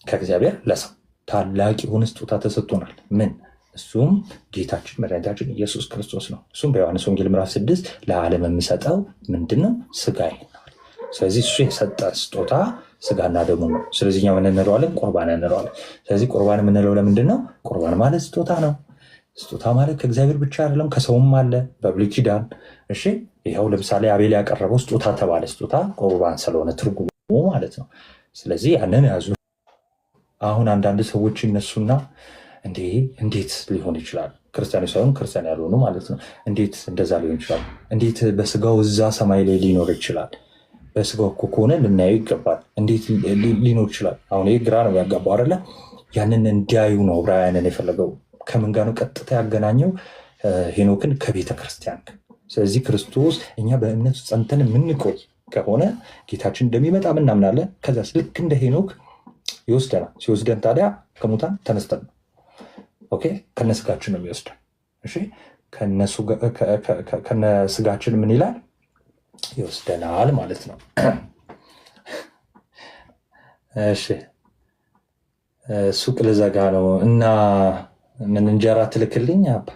ከእግዚአብሔር ለሰው ታላቅ የሆነ ስጦታ ተሰጥቶናል። ምን? እሱም ጌታችን መድኃኒታችን ኢየሱስ ክርስቶስ ነው። እሱም በዮሐንስ ወንጌል ምዕራፍ 6 ለዓለም የምሰጠው ምንድነው? ሥጋዬ ነው። ስለዚህ እሱ የሰጠ ስጦታ ሥጋና ደሙ ነው። ስለዚህ እኛ ምን እንለዋለን? ቁርባን እንለዋለን። ስለዚህ ቁርባን የምንለው ለምንድን ነው? ቁርባን ማለት ስጦታ ነው። ስጦታ ማለት ከእግዚአብሔር ብቻ አይደለም፣ ከሰውም አለ በብሉይ ኪዳን። እሺ ይኸው ለምሳሌ አቤል ያቀረበው ስጦታ ተባለ። ስጦታ ቁርባን ስለሆነ ትርጉሙ ማለት ነው። ስለዚህ ያንን ያዙ። አሁን አንዳንድ ሰዎች ይነሱና እንዴት ሊሆን ይችላል? ክርስቲያኖች ሳይሆን ክርስቲያን ያልሆኑ ማለት ነው። እንዴት እንደዛ ሊሆን ይችላል? እንዴት በስጋው እዛ ሰማይ ላይ ሊኖር ይችላል? በስጋው እኮ ከሆነ ልናየው ይገባል። እንዴት ሊኖር ይችላል? አሁን ይህ ግራ ነው ያጋባው አይደለ? ያንን እንዲያዩ ነው ዕብራውያንን የፈለገው። ከምን ጋር ነው ቀጥታ ያገናኘው? ሄኖክን ከቤተ ክርስቲያን። ስለዚህ ክርስቶስ እኛ በእምነት ጸንተን የምንቆይ ከሆነ ጌታችን እንደሚመጣ ምናምናለን። ከዛ ልክ እንደ ሄኖክ ይወስደናል። ሲወስደን ታዲያ ከሙታን ተነስተን ነው። ኦኬ፣ ከነስጋችን ነው የሚወስደን። እሺ፣ ከነስጋችን ምን ይላል? ይወስደናል ማለት ነው። እሺ፣ ሱቅ ልዘጋ ነው እና ምን እንጀራ ትልክልኝ አባ?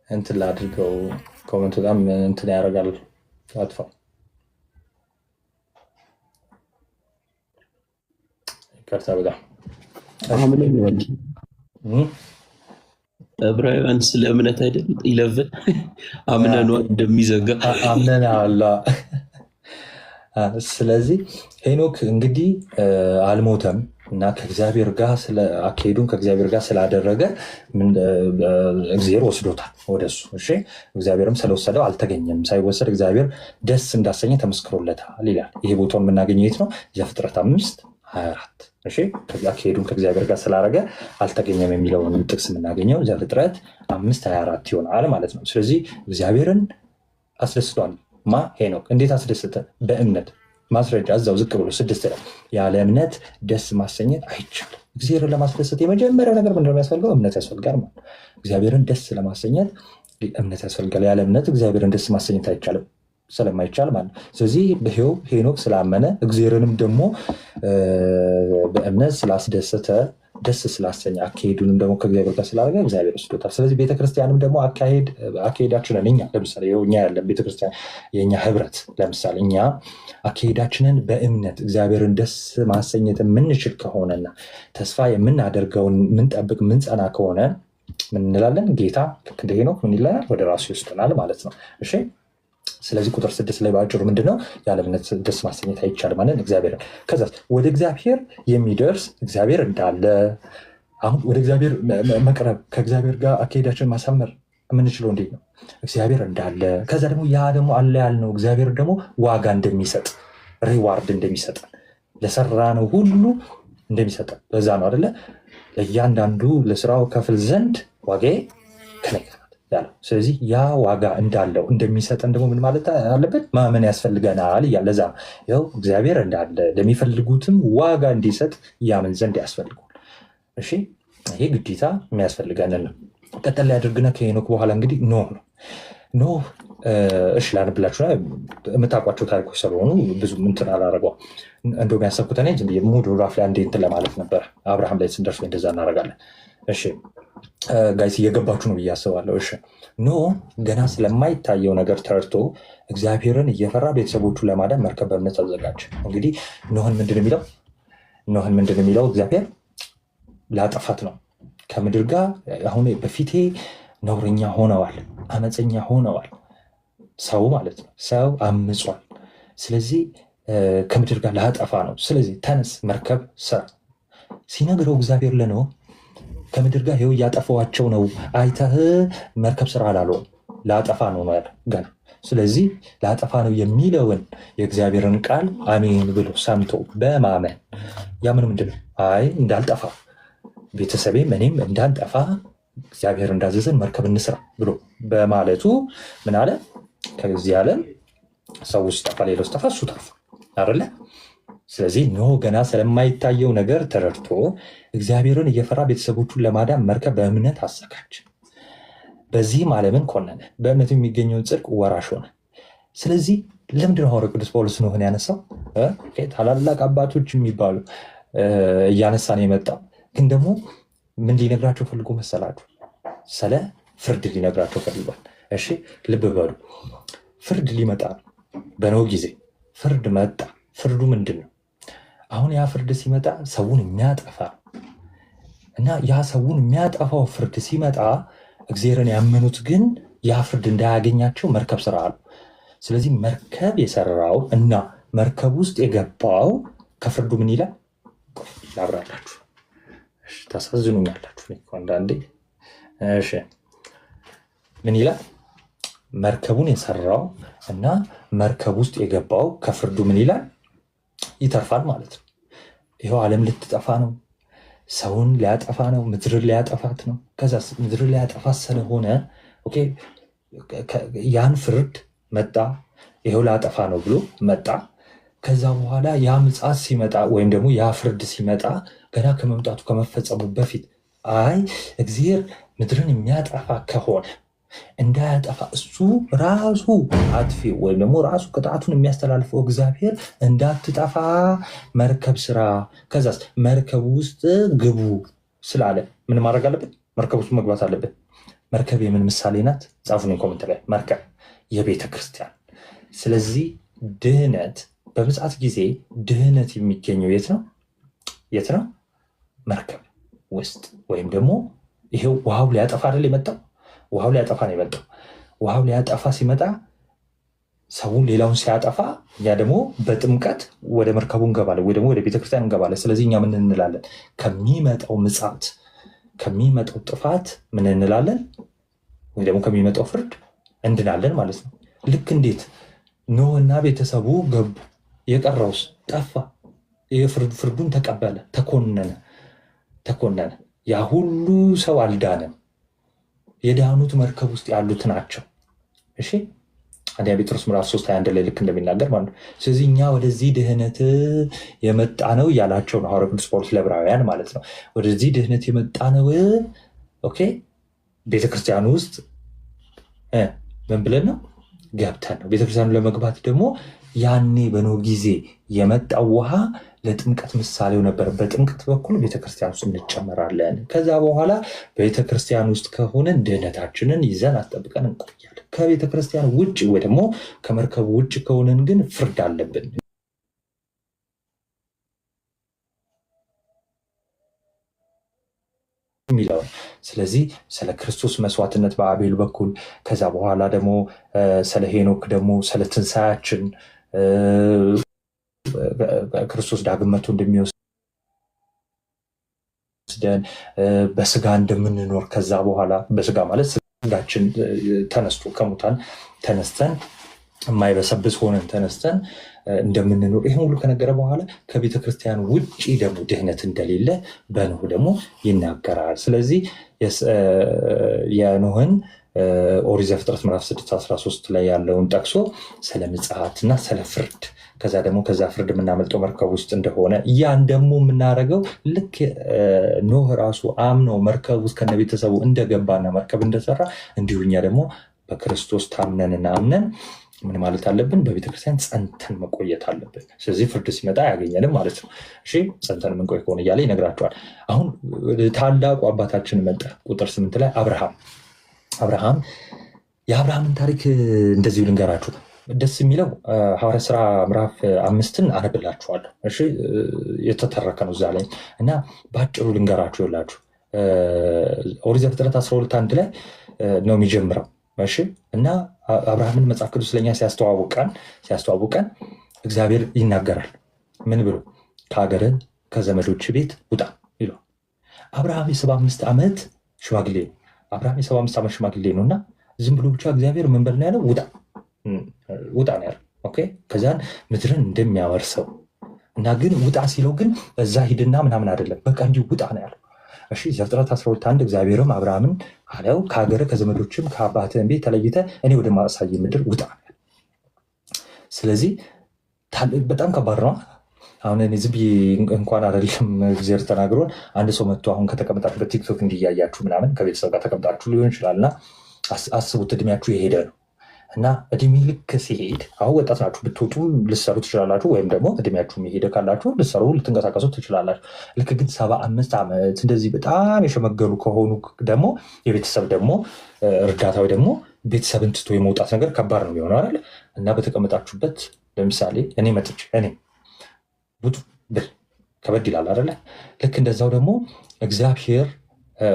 እንትን ላድርገው። ኮመንት በጣም እንትን ያደርጋል። አጥፋ። ይቅርታ በጣም ዕብራውያን ስለ እምነት አይደል ይለፍን አምነን እንደሚዘጋ አምነን አላ። ስለዚህ ሄኖክ እንግዲህ አልሞተም እና ከእግዚአብሔር ጋር አካሄዱን ከእግዚአብሔር ጋር ስላደረገ እግዚአብሔር ወስዶታል ወደሱ። እሺ፣ እግዚአብሔርም ስለወሰደው አልተገኘም። ሳይወሰድ እግዚአብሔር ደስ እንዳሰኘ ተመስክሮለታል ይላል። ይሄ ቦታውን የምናገኘው የት ነው? ዘፍጥረት 5:24። እሺ፣ አካሄዱን ከእግዚአብሔር ጋር ስላደረገ አልተገኘም የሚለውን ጥቅስ የምናገኘው ዘፍጥረት 5:24 ይሆናል ማለት ነው። ስለዚህ እግዚአብሔርን አስደስቷል። ሄኖክ እንዴት አስደስተ? በእምነት ማስረጃ እዛው ዝቅ ብሎ 6 ላይ ያለ እምነት ደስ ማሰኘት አይቻልም። እግዚአብሔርን ለማስደሰት የመጀመሪያው ነገር ምንድነው የሚያስፈልገው? እምነት ያስፈልጋል ማለት ነው። እግዚአብሔርን ደስ ለማሰኘት እምነት ያስፈልጋል። ያለ እምነት እግዚአብሔርን ደስ ማሰኘት አይቻልም፣ ስለማይቻል ማለት ነው። ስለዚህ ሄኖክ ስላመነ እግዚአብሔርንም ደግሞ በእምነት ስላስደሰተ ደስ ስላሰኘ አካሄዱንም ደግሞ ከእግዚአብሔር ጋር ስላደረገ እግዚአብሔር ወስዶታል። ስለዚህ ቤተክርስቲያንም ደግሞ አካሄዳችንን እኛ ለምሳሌ እኛ ያለን ቤተክርስቲያን የእኛ ህብረት ለምሳሌ እኛ አካሄዳችንን በእምነት እግዚአብሔርን ደስ ማሰኘት የምንችል ከሆነና ተስፋ የምናደርገውን ምንጠብቅ ምንጸና ከሆነ ምን እንላለን? ጌታ እንደ ሄኖክ ምን ይለናል? ወደ ራሱ ይወስደናል ማለት ነው። እሺ፣ ስለዚህ ቁጥር 6 ላይ በአጭሩ ምንድነው? ያለ እምነት ደስ ማሰኘት አይቻልም ማለት እግዚአብሔርን። ከዛ ወደ እግዚአብሔር የሚደርስ እግዚአብሔር እንዳለ አሁን ወደ እግዚአብሔር መቅረብ ከእግዚአብሔር ጋር አካሄዳችን ማሳመር የምንችለው እንዴት ነው? እግዚአብሔር እንዳለ ከዛ ደግሞ ያ ደግሞ አለ ያልነው እግዚአብሔር ደግሞ ዋጋ እንደሚሰጥ ሪዋርድ እንደሚሰጥ ለሰራነው ሁሉ እንደሚሰጥ በዛ ነው አይደለ? ለእያንዳንዱ ለስራው ከፍል ዘንድ ዋጋዬ ከእኔ ጋር ያለው። ስለዚህ ያ ዋጋ እንዳለው እንደሚሰጠን ደግሞ ምን ማለት አለበት? ማመን ያስፈልገናል እያለ ለዛ ነው እግዚአብሔር እንዳለ ለሚፈልጉትም ዋጋ እንዲሰጥ ያምን ዘንድ ያስፈልገዋል። እሺ፣ ይሄ ግዴታ የሚያስፈልገንን ነው። ቀጠል ላይ አድርግና ከሄኖክ በኋላ እንግዲህ ኖህ ነው። ኖህ እሺ፣ ላንብላችሁ የምታውቋቸው ታሪኮች ስለሆኑ ብዙ እንትን አላረገው። እንደውም ያሰብኩት እኔ ሙድ ራፍ ላይ አንዴ እንትን ለማለት ነበር። አብርሃም ላይ ስንደርስ እንደዛ እናደርጋለን። እሺ ጋይስ እየገባችሁ ነው ብዬ አስባለሁ። እሺ ኖህ ገና ስለማይታየው ነገር ተረድቶ እግዚአብሔርን እየፈራ ቤተሰቦቹን ለማዳን መርከብ በእምነት አዘጋጀ። እንግዲህ ኖህን ምንድን ነው የሚለው? እግዚአብሔር ላጠፋት ነው ከምድር ጋር አሁን በፊቴ ነውረኛ ሆነዋል፣ አመፀኛ ሆነዋል። ሰው ማለት ነው። ሰው አምጿል። ስለዚህ ከምድር ጋር ላጠፋ ነው። ስለዚህ ተነስ መርከብ ስራ ሲነግረው እግዚአብሔር ለኖህ ከምድር ጋር ይኸው እያጠፋዋቸው ነው፣ አይተህ መርከብ ስራ አላለውም። ላጠፋ ነው ያለ ገና። ስለዚህ ላጠፋ ነው የሚለውን የእግዚአብሔርን ቃል አሜን ብሎ ሰምቶ በማመን ያምን ምንድነው? አይ እንዳልጠፋ ቤተሰቤም እኔም እንዳልጠፋ እግዚአብሔር እንዳዘዘን መርከብ እንስራ ብሎ በማለቱ ምን አለ? ከዚህ ዓለም ሰው ውስጥ ጠፋ፣ ሌላው ጠፋ፣ እሱ ተርፎ አይደለ? ስለዚህ ኖህ ገና ስለማይታየው ነገር ተረድቶ እግዚአብሔርን እየፈራ ቤተሰቦቹን ለማዳን መርከብ በእምነት አዘጋጀ። በዚህም ዓለምን ኮነነ፣ በእምነት የሚገኘውን ጽድቅ ወራሽ ሆነ። ስለዚህ ለምንድን ነው ሐዋርያው ቅዱስ ጳውሎስ ኖህን ያነሳው? ታላላቅ አባቶች የሚባሉ እያነሳን የመጣው ግን ደግሞ ምን ሊነግራቸው ፈልጎ መሰላችሁ? ስለ ፍርድ ሊነግራቸው ፈልጓል። እሺ ልብ በሉ፣ ፍርድ ሊመጣ ነው። በኖህ ጊዜ ፍርድ መጣ። ፍርዱ ምንድን ነው? አሁን ያ ፍርድ ሲመጣ ሰውን የሚያጠፋ እና ያ ሰውን የሚያጠፋው ፍርድ ሲመጣ እግዚአብሔርን ያመኑት ግን ያ ፍርድ እንዳያገኛቸው መርከብ ስራ አሉ። ስለዚህ መርከብ የሰራው እና መርከብ ውስጥ የገባው ከፍርዱ ምን ይላል? ላብራላችሁ። ታሳዝኑኛላችሁ አንዳንዴ። እሺ ምን ይላል? መርከቡን የሰራው እና መርከብ ውስጥ የገባው ከፍርዱ ምን ይላል? ይተርፋል ማለት ነው። ይኸው ዓለም ልትጠፋ ነው። ሰውን ሊያጠፋ ነው። ምድርን ሊያጠፋት ነው። ከዛ ምድርን ሊያጠፋት ስለሆነ ያን ፍርድ መጣ። ይኸው ላጠፋ ነው ብሎ መጣ። ከዛ በኋላ ያ ምጽአት ሲመጣ ወይም ደግሞ ያ ፍርድ ሲመጣ ገና ከመምጣቱ ከመፈጸሙ በፊት አይ እግዚአብሔር ምድርን የሚያጠፋ ከሆነ እንዳያጠፋ እሱ ራሱ አጥፊ ወይም ደግሞ ራሱ ቅጣቱን የሚያስተላልፈው እግዚአብሔር እንዳትጠፋ መርከብ ስራ፣ ከዛስ መርከብ ውስጥ ግቡ ስላለ ምን ማድረግ አለብን? መርከብ ውስጥ መግባት አለብን። መርከብ የምን ምሳሌ ናት? ጻፉን ኮመንት ላይ። መርከብ የቤተ ክርስቲያን። ስለዚህ ድህነት በምጽአት ጊዜ ድህነት የሚገኘው የት ነው? የት ነው? መርከብ ውስጥ ወይም ደግሞ ይሄው ውሃው ሊያጠፋ አይደል የመጣው? ውሃው ሊያጠፋ ነው የመጣው። ውሃው ሊያጠፋ ሲመጣ ሰውን ሌላውን ሲያጠፋ እኛ ደግሞ በጥምቀት ወደ መርከቡ እንገባለን ወይ ደግሞ ወደ ቤተክርስቲያን እንገባለን። ስለዚህ እኛ ምን እንላለን? ከሚመጣው ምጽአት ከሚመጣው ጥፋት ምን እንላለን? ወይ ደግሞ ከሚመጣው ፍርድ እንድናለን ማለት ነው። ልክ እንዴት ኖህና ቤተሰቡ ገቡ፣ የቀረውስ ጠፋ። ፍርዱን ተቀበለ፣ ተኮነነ። ያ ሁሉ ሰው አልዳነም። የዳኑት መርከብ ውስጥ ያሉት ናቸው። እሺ አንደኛ ጴጥሮስ ምዕራፍ 3:21 ላይ ልክ እንደሚናገር ማለት ነው። ስለዚህ እኛ ወደዚህ ድህነት የመጣ ነው እያላቸው ነው ሐዋርያው ቅዱስ ጳውሎስ ለዕብራውያን ማለት ነው። ወደዚህ ድህነት የመጣ ነው ቤተክርስቲያን ውስጥ ምን ብለን ነው? ገብተን ነው። ቤተክርስቲያኑ ለመግባት ደግሞ ያኔ በኖህ ጊዜ የመጣው ውሃ ለጥምቀት ምሳሌው ነበር። በጥምቀት በኩል ቤተክርስቲያን ውስጥ እንጨመራለን። ከዛ በኋላ ቤተክርስቲያን ውስጥ ከሆነን ድህነታችንን ይዘን አስጠብቀን እንቆያለን። ከቤተክርስቲያን ውጭ ወይ ደግሞ ከመርከቡ ውጭ ከሆነን ግን ፍርድ አለብን የሚለው። ስለዚህ ስለ ክርስቶስ መስዋዕትነት በአቤል በኩል ከዛ በኋላ ደግሞ ስለ ሄኖክ ደግሞ ስለ ትንሣኤያችን ክርስቶስ ዳግም መጥቶ እንደሚወስደን በስጋ እንደምንኖር ከዛ በኋላ በስጋ ማለት ስጋችን ተነስቶ ከሙታን ተነስተን የማይበሰብስ ሆነን ተነስተን እንደምንኖር ይህን ሁሉ ከነገረ በኋላ ከቤተ ክርስቲያን ውጭ ደግሞ ድህነት እንደሌለ በኖህ ደግሞ ይናገራል። ስለዚህ የኖህን ኦሪት ዘፍጥረት ምዕራፍ 6:13 ላይ ያለውን ጠቅሶ ስለ ምጽአትና ስለ ፍርድ ከዛ ደግሞ ከዛ ፍርድ የምናመልጠው መርከብ ውስጥ እንደሆነ ያን ደግሞ የምናደርገው ልክ ኖህ ራሱ አምነው መርከብ ውስጥ ከነቤተሰቡ እንደገባና መርከብ እንደሰራ እንዲሁ እኛ ደግሞ በክርስቶስ ታምነንና አምነን ምን ማለት አለብን? በቤተክርስቲያን ጸንተን መቆየት አለብን። ስለዚህ ፍርድ ሲመጣ አያገኘንም ማለት ነው። እሺ ጸንተን የምንቆይ ከሆነ እያለ ይነግራቸዋል። አሁን ታላቁ አባታችን መጣ። ቁጥር 8 ላይ አብርሃም የአብርሃምን ታሪክ እንደዚሁ ልንገራችሁ። ደስ የሚለው ሐዋርያት ሥራ ምዕራፍ 5ን አነብላችኋለሁ። እሺ የተተረከ ነው እዛ ላይ እና በአጭሩ ልንገራችሁ። ይላችሁ ኦሪት ዘፍጥረት 12:1 ላይ ነው የሚጀምረው። እሺ እና አብርሃምን መጽሐፍ ቅዱስ ለኛ ሲያስተዋውቀን እግዚአብሔር ይናገራል። ምን ብሎ? ከሀገርህ ከዘመዶች ቤት ውጣ ይለው። አብርሃም የ75 ዓመት ሽማግሌ ነው። አብርሃም የ75 ዓመት ሽማግሌ ነው እና ዝም ብሎ ብቻ እግዚአብሔር ምን በል ነው ያለው? ውጣ ነው ያለው። ኦኬ ከዛን ምድርን እንደሚያወርሰው እና ግን ውጣ ሲለው ግን እዛ ሂድና ምናምን አይደለም፣ በቃ እንዲሁ ውጣ ነው ያለው። እሺ ዘፍጥረት 12:1 እግዚአብሔርም አብርሃምን አለው ከሀገርህ ከዘመዶችም ከአባትህም ቤት ተለይተህ እኔ ወደ ማሳይ ምድር ውጣ። ስለዚህ በጣም ከባድ ነው። አሁን እኔ ዝም ብዬ እንኳን አይደለም እግዚአብሔር ተናግሮን አንድ ሰው መጥቶ አሁን ከተቀመጣችሁበት ቲክቶክ እንዲያያችሁ ምናምን ከቤተሰብ ጋር ተቀምጣችሁ ሊሆን ይችላልና አስቡት፣ እድሜያችሁ የሄደ ነው እና እድሜ ልክ ሲሄድ አሁን ወጣት ናችሁ ብትወጡ ልሰሩ ትችላላችሁ፣ ወይም ደግሞ እድሜያችሁ የሄደ ካላችሁ ልሰሩ ልትንቀሳቀሱ ትችላላችሁ። ልክ ግን 75 ዓመት እንደዚህ በጣም የሸመገሉ ከሆኑ ደግሞ የቤተሰብ ደግሞ እርዳታዊ ደግሞ ቤተሰብን ትቶ የመውጣት ነገር ከባድ ነው የሚሆነው አይደለ? እና በተቀመጣችሁበት ለምሳሌ እኔ መጥቼ እኔ ውጡ ብል ከበድ ይላል አይደለ? ልክ እንደዛው ደግሞ እግዚአብሔር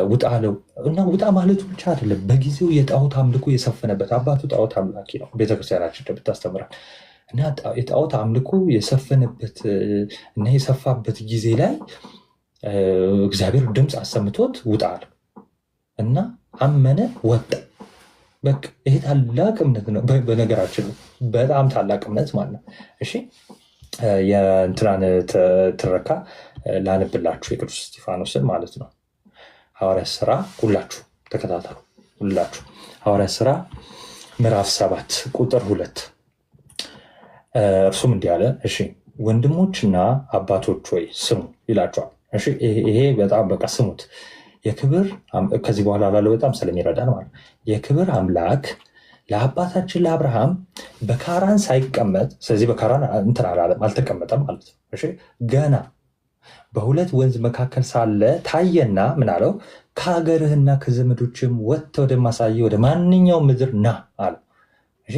ውጣ አለው እና ውጣ ማለቱ ብቻ አይደለም። በጊዜው የጣዖት አምልኮ የሰፈነበት አባቱ ጣዖት አምላኪ ነው፣ ቤተክርስቲያናችን እንደምታስተምራል። እና የጣዖት አምልኮ የሰፈነበት እና የሰፋበት ጊዜ ላይ እግዚአብሔር ድምፅ አሰምቶት ውጣ አለው እና አመነ፣ ወጣ። በቃ ይሄ ታላቅ እምነት ነው። በነገራችን በጣም ታላቅ እምነት ማለት ነው። እሺ የእንትናን ትረካ ላንብላችሁ የቅዱስ እስጢፋኖስን ማለት ነው። ሐዋርያት ሥራ ሁላችሁ ተከታተሉ፣ ሁላችሁ ሐዋርያት ሥራ ምዕራፍ 7 ቁጥር 2 እርሱም እንዲህ አለ። እሺ ወንድሞችና አባቶች ሆይ ስሙ ይላቸዋል። እሺ ይሄ በጣም በቃ ስሙት። የክብር ከዚህ በኋላ ላለው በጣም ስለሚረዳን ማለት የክብር አምላክ ለአባታችን ለአብርሃም በካራን ሳይቀመጥ፣ ስለዚህ በካራን እንትን አላለም አልተቀመጠም ማለት ነው። እሺ ገና በሁለት ወንዝ መካከል ሳለ ታየና ምን አለው? ከሀገርህና ከዘመዶችም ወጥተህ ወደማሳየህ ወደ ማንኛውም ምድር ና አለ። እሺ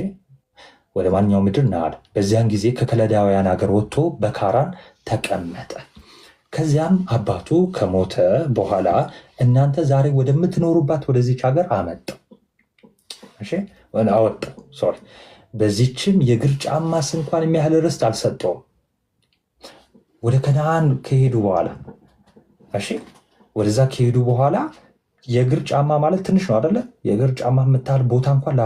ወደ ማንኛውም ምድር ና አለ። በዚያን ጊዜ ከከለዳውያን ሀገር ወጥቶ በካራን ተቀመጠ። ከዚያም አባቱ ከሞተ በኋላ እናንተ ዛሬ ወደምትኖሩባት ወደዚች ሀገር አመጣው። እሺ አወጣው። ሶሪ በዚችም የእግር ጫማ እንኳን የሚያህል ርስት አልሰጠውም። ወደ ከነዓን ከሄዱ በኋላ እሺ ወደዛ ከሄዱ በኋላ የእግር ጫማ ማለት ትንሽ ነው አይደለ? የእግር ጫማ የምታህል ቦታ እንኳን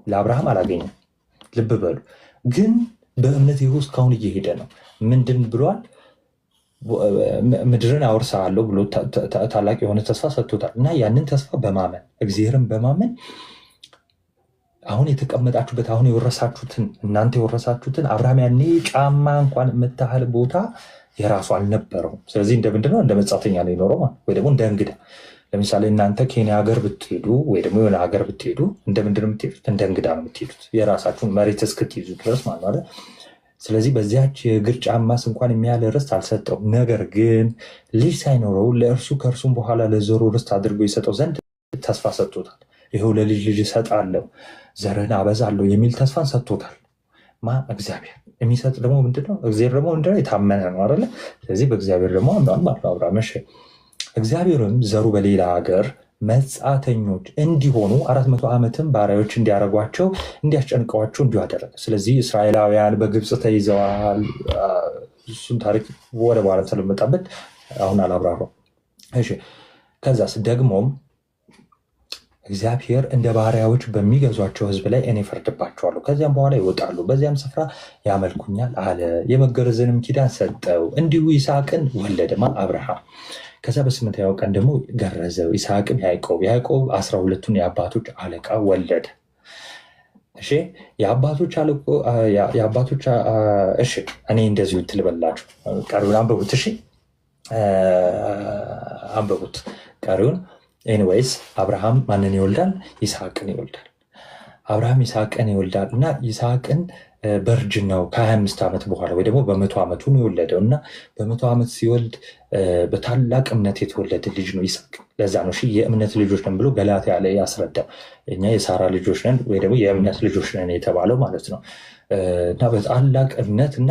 ለአብርሃም አላገኘም። ልብ በሉ። ግን በእምነት ይሁ እስካሁን እየሄደ ነው። ምንድን ብሏል? ምድርን አወርሳለሁ ብሎ ታላቅ የሆነ ተስፋ ሰጥቶታል። እና ያንን ተስፋ በማመን እግዚአብሔርን በማመን አሁን የተቀመጣችሁበት አሁን የወረሳችሁትን እናንተ የወረሳችሁትን አብርሃም ያኔ ጫማ እንኳን የምታህል ቦታ የራሱ አልነበረውም። ስለዚህ እንደምንድነው እንደ መጻተኛ ነው የኖረው ወይ ደግሞ እንደ እንግዳ። ለምሳሌ እናንተ ኬንያ ሀገር ብትሄዱ ወይ ደግሞ የሆነ ሀገር ብትሄዱ እንደምንድነው የምትሄዱት? እንደ እንግዳ ነው የምትሄዱት፣ የራሳችሁን መሬት እስክትይዙ ድረስ ማለት። ስለዚህ በዚያች የእግር ጫማስ እንኳን የሚያህል ርስት አልሰጠውም። ነገር ግን ልጅ ሳይኖረው ለእርሱ ከእርሱም በኋላ ለዘሩ ርስት አድርጎ ይሰጠው ዘንድ ተስፋ ሰጥቶታል። ይኸው ለልጅ ልጅ እሰጣለሁ ዘርህን አበዛለሁ የሚል ተስፋን ሰጥቶታል። እግዚአብሔር የሚሰጥ ደግሞ ምንድነው? እግዚአብሔር ደግሞ ምንድነው? የታመነ ነው አይደለ? ስለዚህ በእግዚአብሔር ደግሞ አምኗል ማለት ነው አብርሃም። እግዚአብሔርም ዘሩ በሌላ ሀገር መጻተኞች እንዲሆኑ 400 ዓመትም ባሪያዎች እንዲያደርጓቸው እንዲያስጨንቀዋቸው እንዲሁ አደረገ። ስለዚህ እስራኤላውያን በግብፅ ተይዘዋል። እሱን ታሪክ ወደ በኋላ ስለመጣበት አሁን አላብራራው። ከዛስ ደግሞም እግዚአብሔር እንደ ባሪያዎች በሚገዟቸው ሕዝብ ላይ እኔ ፈርድባቸዋለሁ፣ ከዚያም በኋላ ይወጣሉ፣ በዚያም ስፍራ ያመልኩኛል አለ። የመገረዝንም ኪዳን ሰጠው። እንዲሁ ይስሐቅን ወለደማ አብርሃም። ከዛ በስምንተኛው ቀን ደግሞ ገረዘው። ይስሐቅም ያዕቆብ 12ቱን የአባቶች አለቃ ወለደ። እሺ የአባቶች እሺ እኔ እንደዚሁ ትልበላችሁ ቀሪውን አንብቡት። እሺ አንብቡት ቀሪውን። ኤኒዌይስ አብርሃም ማንን ይወልዳል? ይስሐቅን ይወልዳል። አብርሃም ይስሐቅን ይወልዳል እና ይስሐቅን በእርጅናው ከ25 ዓመት በኋላ ወይ ደግሞ በ100 ዓመቱ ነው የወለደው እና በ100 ዓመት ሲወልድ በታላቅ እምነት የተወለደ ልጅ ነው ይስሐቅ። ለዛ ነው የእምነት ልጆች ነን ብሎ ገላትያ ላይ ያስረዳው። እኛ የሳራ ልጆች ነን ወይ ደግሞ የእምነት ልጆች ነን የተባለው ማለት ነው። እና በታላቅ እምነት እና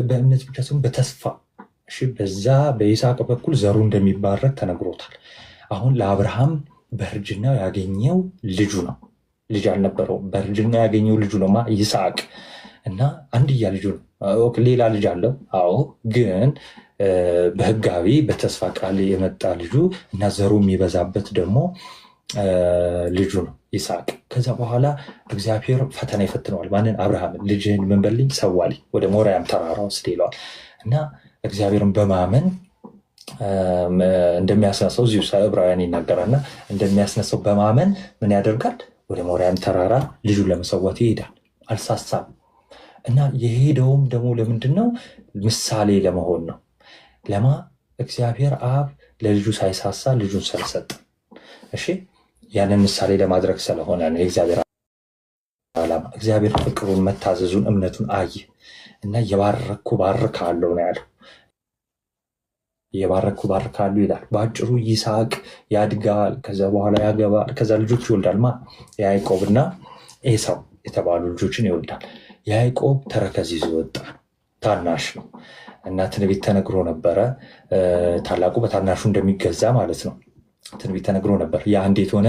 በእምነት ብቻ ሲሆን በተስፋ በዛ በይስሐቅ በኩል ዘሩ እንደሚባረክ ተነግሮታል። አሁን ለአብርሃም በእርጅናው ያገኘው ልጁ ነው። ልጅ አልነበረውም። በእርጅና ያገኘው ልጁ ነው ይስሐቅ እና አንድያ ልጁ ነው። ሌላ ልጅ አለው። አዎ ግን በህጋዊ በተስፋ ቃል የመጣ ልጁ እና ዘሩ የሚበዛበት ደግሞ ልጁ ነው ይስሐቅ። ከዛ በኋላ እግዚአብሔር ፈተና ይፈትነዋል። ማንን? አብርሃምን። ልጅህን ምን በልኝ? ሰዋልኝ፣ ወደ ሞሪያም ተራራ ውስጥ ይለዋል እና እግዚአብሔርን በማመን እንደሚያስነሳው እዚሁ ዕብራውያን ይናገራልና እንደሚያስነሳው በማመን ምን ያደርጋል? ወደ ሞሪያም ተራራ ልጁን ለመሰዋት ይሄዳል። አልሳሳም እና የሄደውም ደግሞ ለምንድን ነው? ምሳሌ ለመሆን ነው። እግዚአብሔር አብ ለልጁ ሳይሳሳ ልጁን ስለሰጠ። እሺ ያንን ምሳሌ ለማድረግ ስለሆነ ነው የእግዚአብሔር ዓላማ። እግዚአብሔር ፍቅሩን፣ መታዘዙን፣ እምነቱን አየ እና የባረኩ ባርካለሁ ነው ያለው። የባረኩ ባርካሉ ይላል። በአጭሩ ይስሐቅ ያድጋል፣ ከዛ በኋላ ያገባል፣ ከዛ ልጆች ይወልዳል። ያዕቆብና ኤሳው የተባሉ ልጆችን ይወልዳል። ያዕቆብ ተረከዝ ይዞ ወጣ፣ ታናሽ ነው እና ትንቢት ተነግሮ ነበረ፣ ታላቁ በታናሹ እንደሚገዛ ማለት ነው። ትንቢት ተነግሮ ነበር። ያ እንዴት ሆነ?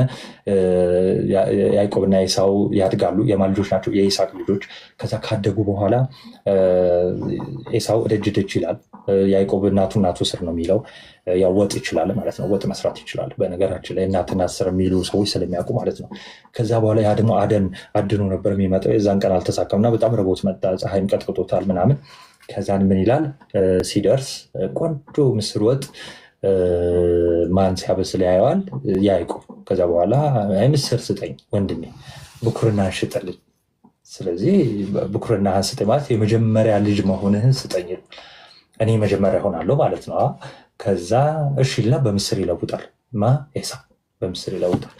ያዕቆብና ኤሳው ያድጋሉ። የማን ልጆች ናቸው? የይስሐቅ ልጆች። ከዛ ካደጉ በኋላ ኤሳው ደጅ ይላል። ያዕቆብ እናቱ ስር ነው የሚለው። ያው ወጥ ይችላል ማለት ነው። ወጥ መስራት ይችላል። በነገራችን ላይ እናትና ስር የሚሉ ሰዎች ስለሚያውቁ ማለት ነው። ከዛ በኋላ ያ ደግሞ አድኖ ነበር የሚመጣው። የዛን ቀን አልተሳካምና በጣም ረቦት መጣ። ፀሐይም ቀጥቅጦታል ምናምን። ከዛን ምን ይላል? ሲደርስ ቆንጆ ምስር ወጥ ማን ሲያበስል ያየዋል? ያዕቆብ። ከዛ በኋላ ምስር ስጠኝ ወንድሜ፣ ብኩርናህን ሽጥልኝ። ስለዚህ ብኩርናህን ስጠኝ ማለት የመጀመሪያ ልጅ መሆንህን ስጠኝ፣ እኔ መጀመሪያ ሆናለሁ ማለት ነው። ከዛ እሺና በምስር ይለውጣል። ኤሳው በምስር ይለውጣል።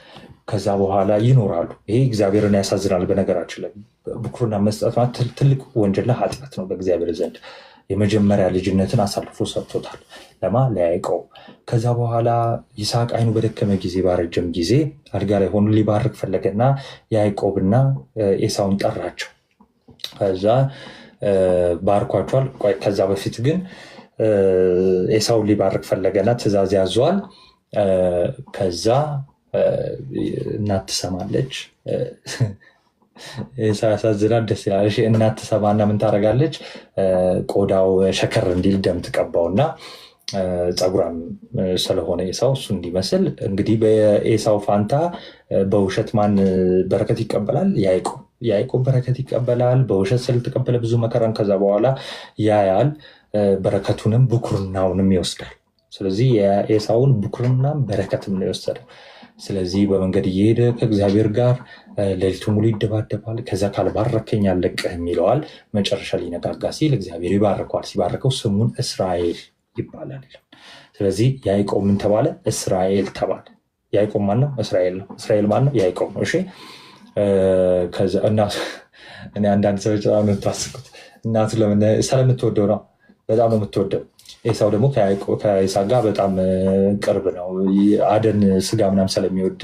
ከዛ በኋላ ይኖራሉ። ይሄ እግዚአብሔርን ያሳዝናል። በነገራችን ላይ ብኩርና መስጠት ማለት ትልቅ ወንጀልና ኃጢአት ነው በእግዚአብሔር ዘንድ። የመጀመሪያ ልጅነትን አሳልፎ ሰጥቶታል ለያዕቆብ። ከዛ በኋላ ይስሐቅ አይኑ በደከመ ጊዜ ባረጀም ጊዜ አልጋ ላይ ሆኖ ሊባርክ ፈለገና ያዕቆብና ኤሳውን ጠራቸው። ከዛ ባርኳቸዋል። ከዛ በፊት ግን ኤሳውን ሊባርክ ፈለገና ትእዛዝ ያዘዋል። ከዛ እናት ትሰማለች። ያሳዝናል፣ ደስ ይላል። እናት ትሰማና ምን ታደርጋለች? ቆዳው ሸከር እንዲል ደም ትቀባውና ፀጉራም ስለሆነ ኤሳው እሱ እንዲመስል እንግዲህ በኤሳው ፋንታ በውሸት ማን በረከት ይቀበላል? ያዕቆብ በረከት ይቀበላል። በውሸት ስለተቀበለ ብዙ መከራን ከዛ በኋላ ያያል። በረከቱንም ብኩርናውንም ይወስዳል። ስለዚህ የኤሳውን ብኩርናም በረከትም ነው የወሰደው። ስለዚህ በመንገድ እየሄደ ከእግዚአብሔር ጋር ሌሊቱ ሙሉ ይደባደባል። ከዛ ካልባረከኝ አልለቅህም ይለዋል። መጨረሻ ሊነጋጋ ሲል እግዚአብሔር ይባርከዋል። ሲባርከው ስሙን እስራኤል ይባላል። ስለዚህ ያዕቆብ ምን ተባለ? እስራኤል ተባለ። ያዕቆብ ማን ነው? እስራኤል ነው። እስራኤል ማን ነው? ያዕቆብ ነው። እሺ እኔ አንዳንድ ሰዎች በጣም ነው የምታስቁት። እናቱ ስለምትወደው ነው፣ በጣም ነው የምትወደው። ኤሳው ደግሞ ከይስሐቅ ጋር በጣም ቅርብ ነው። አደን ስጋ ምናምን ስለሚወድ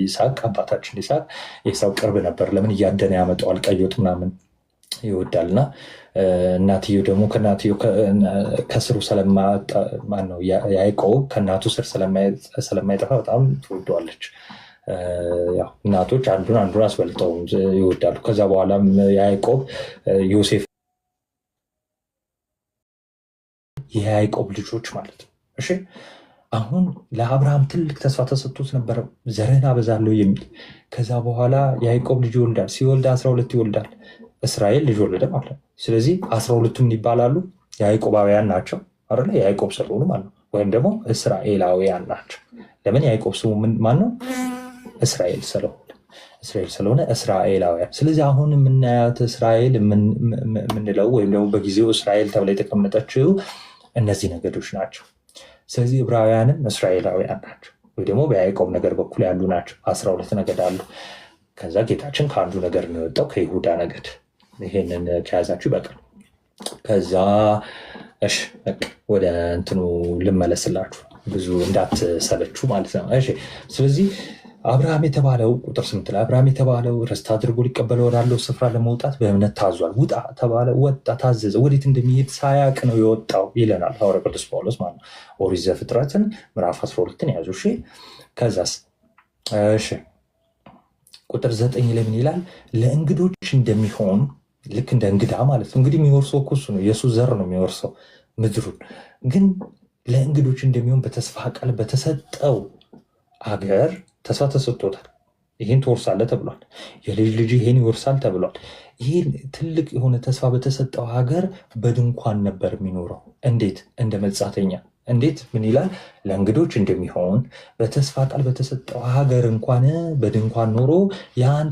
ይስሐቅ አባታችን ይስሐቅ ኤሳው ቅርብ ነበር። ለምን እያደነ ያመጣዋል፣ ቀይ ወጥ ምናምን ይወዳልና። እናትየው ደግሞ ከእናትየው ከስሩ ማነው ያዕቆብ ከእናቱ ስር ስለማይጠፋ በጣም ትወደዋለች። እናቶች አንዱን አስበልጠው ይወዳሉ። ከዛ በኋላም ያዕቆብ ዮሴፍ የያዕቆብ ልጆች ማለት ነው። እሺ አሁን ለአብርሃም ትልቅ ተስፋ ተሰጥቶት ነበረ፣ ዘርህን አበዛለሁ የሚል። ከዛ በኋላ ያዕቆብ ልጅ ይወልዳል። ሲወልድ 12 ይወልዳል። እስራኤል ልጅ ወለደ ማለት ነው። ስለዚህ 12ቱም ይባላሉ ያዕቆባውያን ናቸው አይደለ? ያዕቆብ ስለሆኑ ማለት ነው። ወይም ደግሞ እስራኤላውያን ናቸው። ለምን? ያዕቆብ ስሙ ማን ነው? እስራኤል ስለሆነ እስራኤላውያን። ስለዚህ አሁን የምናያት እስራኤል የምንለው ወይም ደግሞ በጊዜው እስራኤል ተብላ የተቀመጠችው እነዚህ ነገዶች ናቸው። ስለዚህ ዕብራውያንም እስራኤላውያን ናቸው፣ ወይ ደግሞ በያዕቆብ ነገር በኩል ያሉ ናቸው። 12 ነገድ አሉ። ከዛ ጌታችን ከአንዱ ነገር ነው የወጣው፣ ከይሁዳ ነገድ። ይሄንን ከያዛችሁ ይበቃል። ከዛ እሺ ወደ እንትኑ ልመለስላችሁ፣ ብዙ እንዳትሰለችሁ ማለት ነው። እሺ ስለዚህ አብርሃም የተባለው ቁጥር 8 ላይ አብርሃም የተባለው ርስት አድርጎ ሊቀበለው ወዳለው ስፍራ ለመውጣት በእምነት ታዟል። ውጣ ተባለ፣ ወጣ፣ ታዘዘ። ወዴት እንደሚሄድ ሳያቅ ነው የወጣው ይለናል ሐዋርያው ቅዱስ ጳውሎስ ማለት ነው። ኦሪት ዘፍጥረትን ምዕራፍ 12ን ያዙ። እሺ ከዛስ እሺ ቁጥር 9 ላይ ምን ይላል? ለእንግዶች እንደሚሆን ልክ እንደ እንግዳ ማለት ነው። እንግዲህ የሚወርሰው እኮ እሱ ነው፣ የእሱ ዘር ነው የሚወርሰው ምድሩን። ግን ለእንግዶች እንደሚሆን በተስፋ ቃል በተሰጠው አገር ተስፋ ተሰጥቶታል። ይህን ትወርሳለህ ተብሏል። የልጅ ልጅ ይህን ይወርሳል ተብሏል። ይህን ትልቅ የሆነ ተስፋ በተሰጠው ሀገር በድንኳን ነበር የሚኖረው። እንዴት? እንደ መጻተኛ። እንዴት? ምን ይላል? ለእንግዶች እንደሚሆን በተስፋ ቃል በተሰጠው ሀገር እንኳን በድንኳን ኖሮ ያን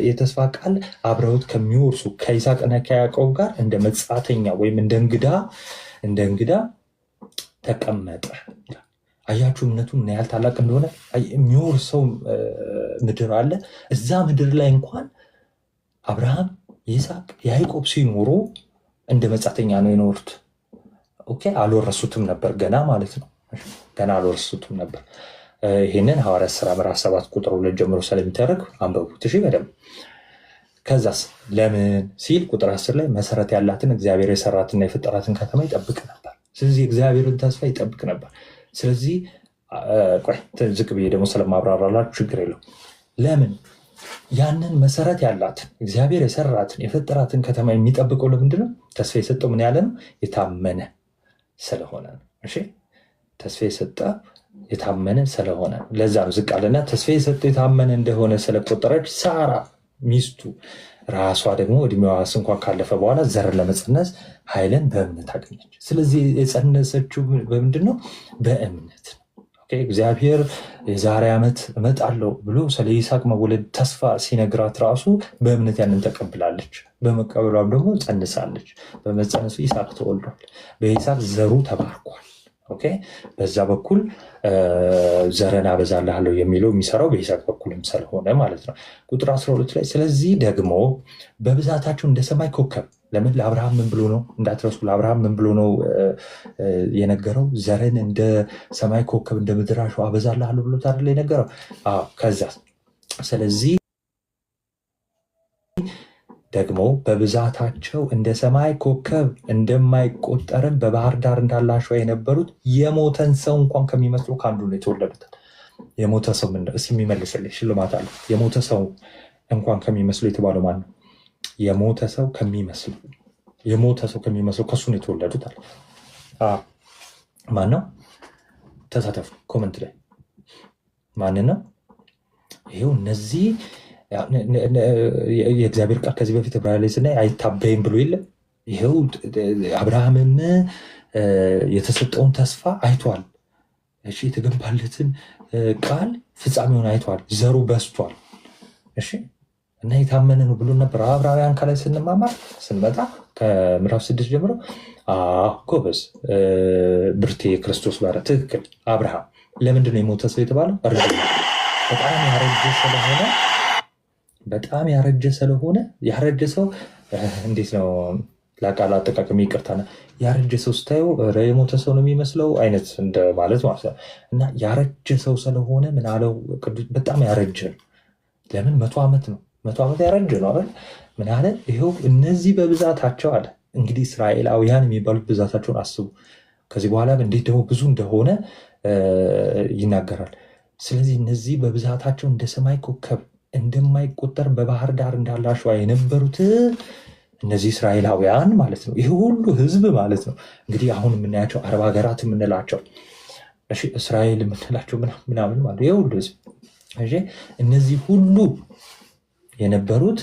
የተስፋ ቃል አብረውት ከሚወርሱ ከይስሐቅና ከያዕቆብ ጋር እንደ መጻተኛ ወይም እንደ እንግዳ ተቀመጠ። አያችሁ እምነቱ ምን ያህል ታላቅ እንደሆነ። የሚወርሰው ምድር አለ። እዛ ምድር ላይ እንኳን አብርሃም፣ ይስሐቅ፣ ያዕቆብ ሲኖሩ እንደ መጻተኛ ነው የኖሩት። ኦኬ፣ አልወረሱትም ነበር ገና ማለት ነው። ገና አልወረሱትም ነበር። ይህንን ሐዋርያት ሥራ ምዕራፍ 7 ቁጥር 2 ጀምሮ ስለሚተረክ አንበቡት እሺ በደምብ። ከዛስ ለምን ሲል ቁጥር 10 ላይ መሰረት ያላትን እግዚአብሔር የሰራትና የፈጠራትን ከተማ ይጠብቅ ነበር። ስለዚህ እግዚአብሔርን ተስፋ ይጠብቅ ነበር። ስለዚህ ቆይ ዝቅ ብዬ ደግሞ ስለማብራራላችሁ ችግር የለው። ለምን ያንን መሰረት ያላትን እግዚአብሔር የሰራትን የፈጠራትን ከተማ የሚጠብቀው ለምንድን ነው? ተስፋ የሰጠው ምን ያለ ነው? የታመነ ስለሆነ ነው። እሺ ተስፋ የሰጠ የታመነ ስለሆነ ለዛ ነው ዝቅ አለና ተስፋ የሰጠው የታመነ እንደሆነ ስለቆጠረች ሳራ ሚስቱ ራሷ ደግሞ እድሜዋ እንኳን ካለፈ በኋላ ዘርን ለመፀነስ ኃይልን በእምነት አገኘች። ስለዚህ የፀነሰችው በምንድን ነው? በእምነት። እግዚአብሔር የዛሬ ዓመት እመጣለሁ ብሎ ስለ ይስሐቅ መወለድ ተስፋ ሲነግራት ራሱ በእምነት ያንን ተቀብላለች። በመቀበሏም ደግሞ ፀንሳለች። በመፀነሱ ይስሐቅ ተወልዷል። በይስሐቅ ዘሩ ተባርኳል። በዛ በኩል ዘርን አበዛልሃለሁ የሚለው የሚሰራው በይስሐቅ በኩልም ስለሆነ ማለት ነው። ቁጥር 12 ላይ ስለዚህ ደግሞ በብዛታቸው እንደ ሰማይ ኮከብ። ለምን ለአብርሃም ምን ብሎ ነው እንዳትረሱ፣ ለአብርሃም ምን ብሎ ነው የነገረው? ዘርን እንደ ሰማይ ኮከብ እንደ ምድር አሸዋ አበዛልሃለሁ ብሎት አይደል የነገረው? ከዛ ስለዚህ ደግሞ በብዛታቸው እንደ ሰማይ ኮከብ እንደማይቆጠርም በባህር ዳር እንዳለ አሸዋ የነበሩት የሞተን ሰው እንኳን ከሚመስሉ ከአንዱ ነው የተወለዱት። የሞተ ሰው ምን ነው? እስኪ የሚመልስልኝ ሽልማት አለ። የሞተ ሰው እንኳን ከሚመስሉ የተባለው ማን ነው? የሞተ ሰው ከሚመስሉ ከሱ ነው የተወለዱት አለ። ማን ነው? ተሳተፉ ኮመንት ላይ ማን ነው? ይሄው እነዚህ የእግዚአብሔር ቃል ከዚህ በፊት ዕብራውያን ላይ ስናይ አይታበይም ብሎ የለም። ይኸው አብርሃምም የተሰጠውን ተስፋ አይቷል። እሺ የተገባለትን ቃል ፍጻሜውን አይቷል። ዘሩ በስቷል። እሺ እና የታመነ ነው ብሎ ነበር። ዕብራውያን ከላይ ስንማማር ስንመጣ ከምዕራፍ 6 ጀምሮ ጎበዝ ብርቴ ክርስቶስ ባሪያ ትክክል። አብርሃም ለምንድን ነው የሞተ ሰው የተባለው? በጣም ያረጀ ስለሆነ ያረጀ ሰው እንዴት ነው ለቃል አጠቃቀም ይቅርታና ያረጀ ሰው ስታዩ የሞተ ሰው ነው የሚመስለው አይነት እንደማለት ማለት ነው። እና ያረጀ ሰው ስለሆነ ምን አለው ቅዱስ? በጣም ያረጀ ነው። ለምን 100 ዓመት ነው። 100 ዓመት ያረጀ ነው አይደል? ምን አለ? ይኸው እነዚህ በብዛታቸው አለ። እንግዲህ እስራኤላውያን የሚባሉት ብዛታቸውን አስቡ። ከዚህ በኋላ እንዴት ደግሞ ብዙ እንደሆነ ይናገራል። ስለዚህ እነዚህ በብዛታቸው እንደ ሰማይ ኮከብ እንደማይቆጠር በባህር ዳር እንዳለ አሸዋ የነበሩት እነዚህ እስራኤላውያን ማለት ነው። ይህ ሁሉ ህዝብ ማለት ነው። እንግዲህ አሁን የምናያቸው አረብ ሀገራት የምንላቸው እስራኤል የምንላቸው ምናምን ማለት ይህ ሁሉ ህዝብ እነዚህ ሁሉ የነበሩት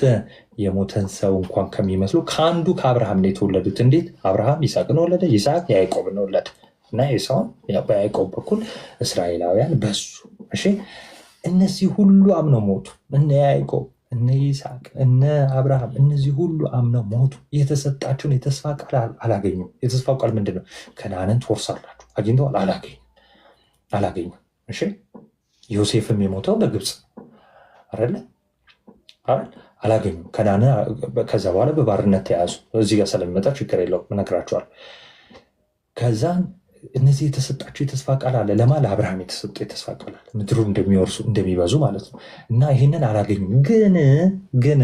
የሞተን ሰው እንኳን ከሚመስሉ ከአንዱ ከአብርሃም ነው የተወለዱት። እንዴት? አብርሃም ይስሐቅን ወለደ፣ ይስሐቅ ያዕቆብን ወለደ እና ኤሳውን በያዕቆብ በኩል እስራኤላውያን በሱ። እነዚህ ሁሉ አምነው ሞቱ። እነ ያዕቆብ፣ እነ ይስሐቅ፣ እነ አብርሃም እነዚህ ሁሉ አምነው ሞቱ። የተሰጣቸውን የተስፋ ቃል አላገኙም። የተስፋው ቃል ምንድን ነው? ከነዓንን ትወርሳላችሁ። አግኝተዋል? አላገኙም። ዮሴፍም የሞተው በግብፅ አይደለ? አላገኙም። ከነዓንን ከዛ በኋላ በባርነት ተያዙ። እዚህ ጋር ስለሚመጣ ችግር የለውም እነግራቸዋለሁ። ከዛ እነዚህ የተሰጣቸው የተስፋ ቃል አለ። ለማ ለአብርሃም የተሰጠው የተስፋ ቃል አለ፣ ምድሩ እንደሚወርሱ እንደሚበዙ ማለት ነው። እና ይህንን አላገኙም። ግን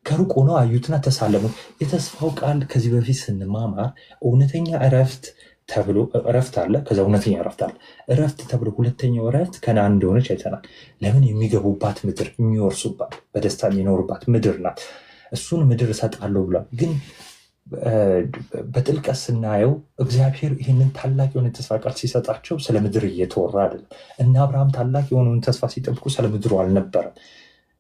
ከሩቅ ሆነው አዩትና ተሳለሙ። የተስፋው ቃል ከዚህ በፊት ስንማማር እውነተኛ እረፍት ተብሎ እረፍት አለ፣ ከዛ እውነተኛ እረፍት አለ። እረፍት ተብሎ ሁለተኛው እረፍት ከነዓን እንደሆነች አይተናል። ለምን? የሚገቡባት ምድር፣ የሚወርሱባት፣ በደስታ የሚኖሩባት ምድር ናት። እሱን ምድር እሰጣለሁ ብሏል። ግን በጥልቀት ስናየው እግዚአብሔር ይህንን ታላቅ የሆነ ተስፋ ቃል ሲሰጣቸው ስለ ምድር እየተወራ አይደለም። እና አብርሃም ታላቅ የሆነውን ተስፋ ሲጠብቁ ስለ ምድሩ አልነበረም።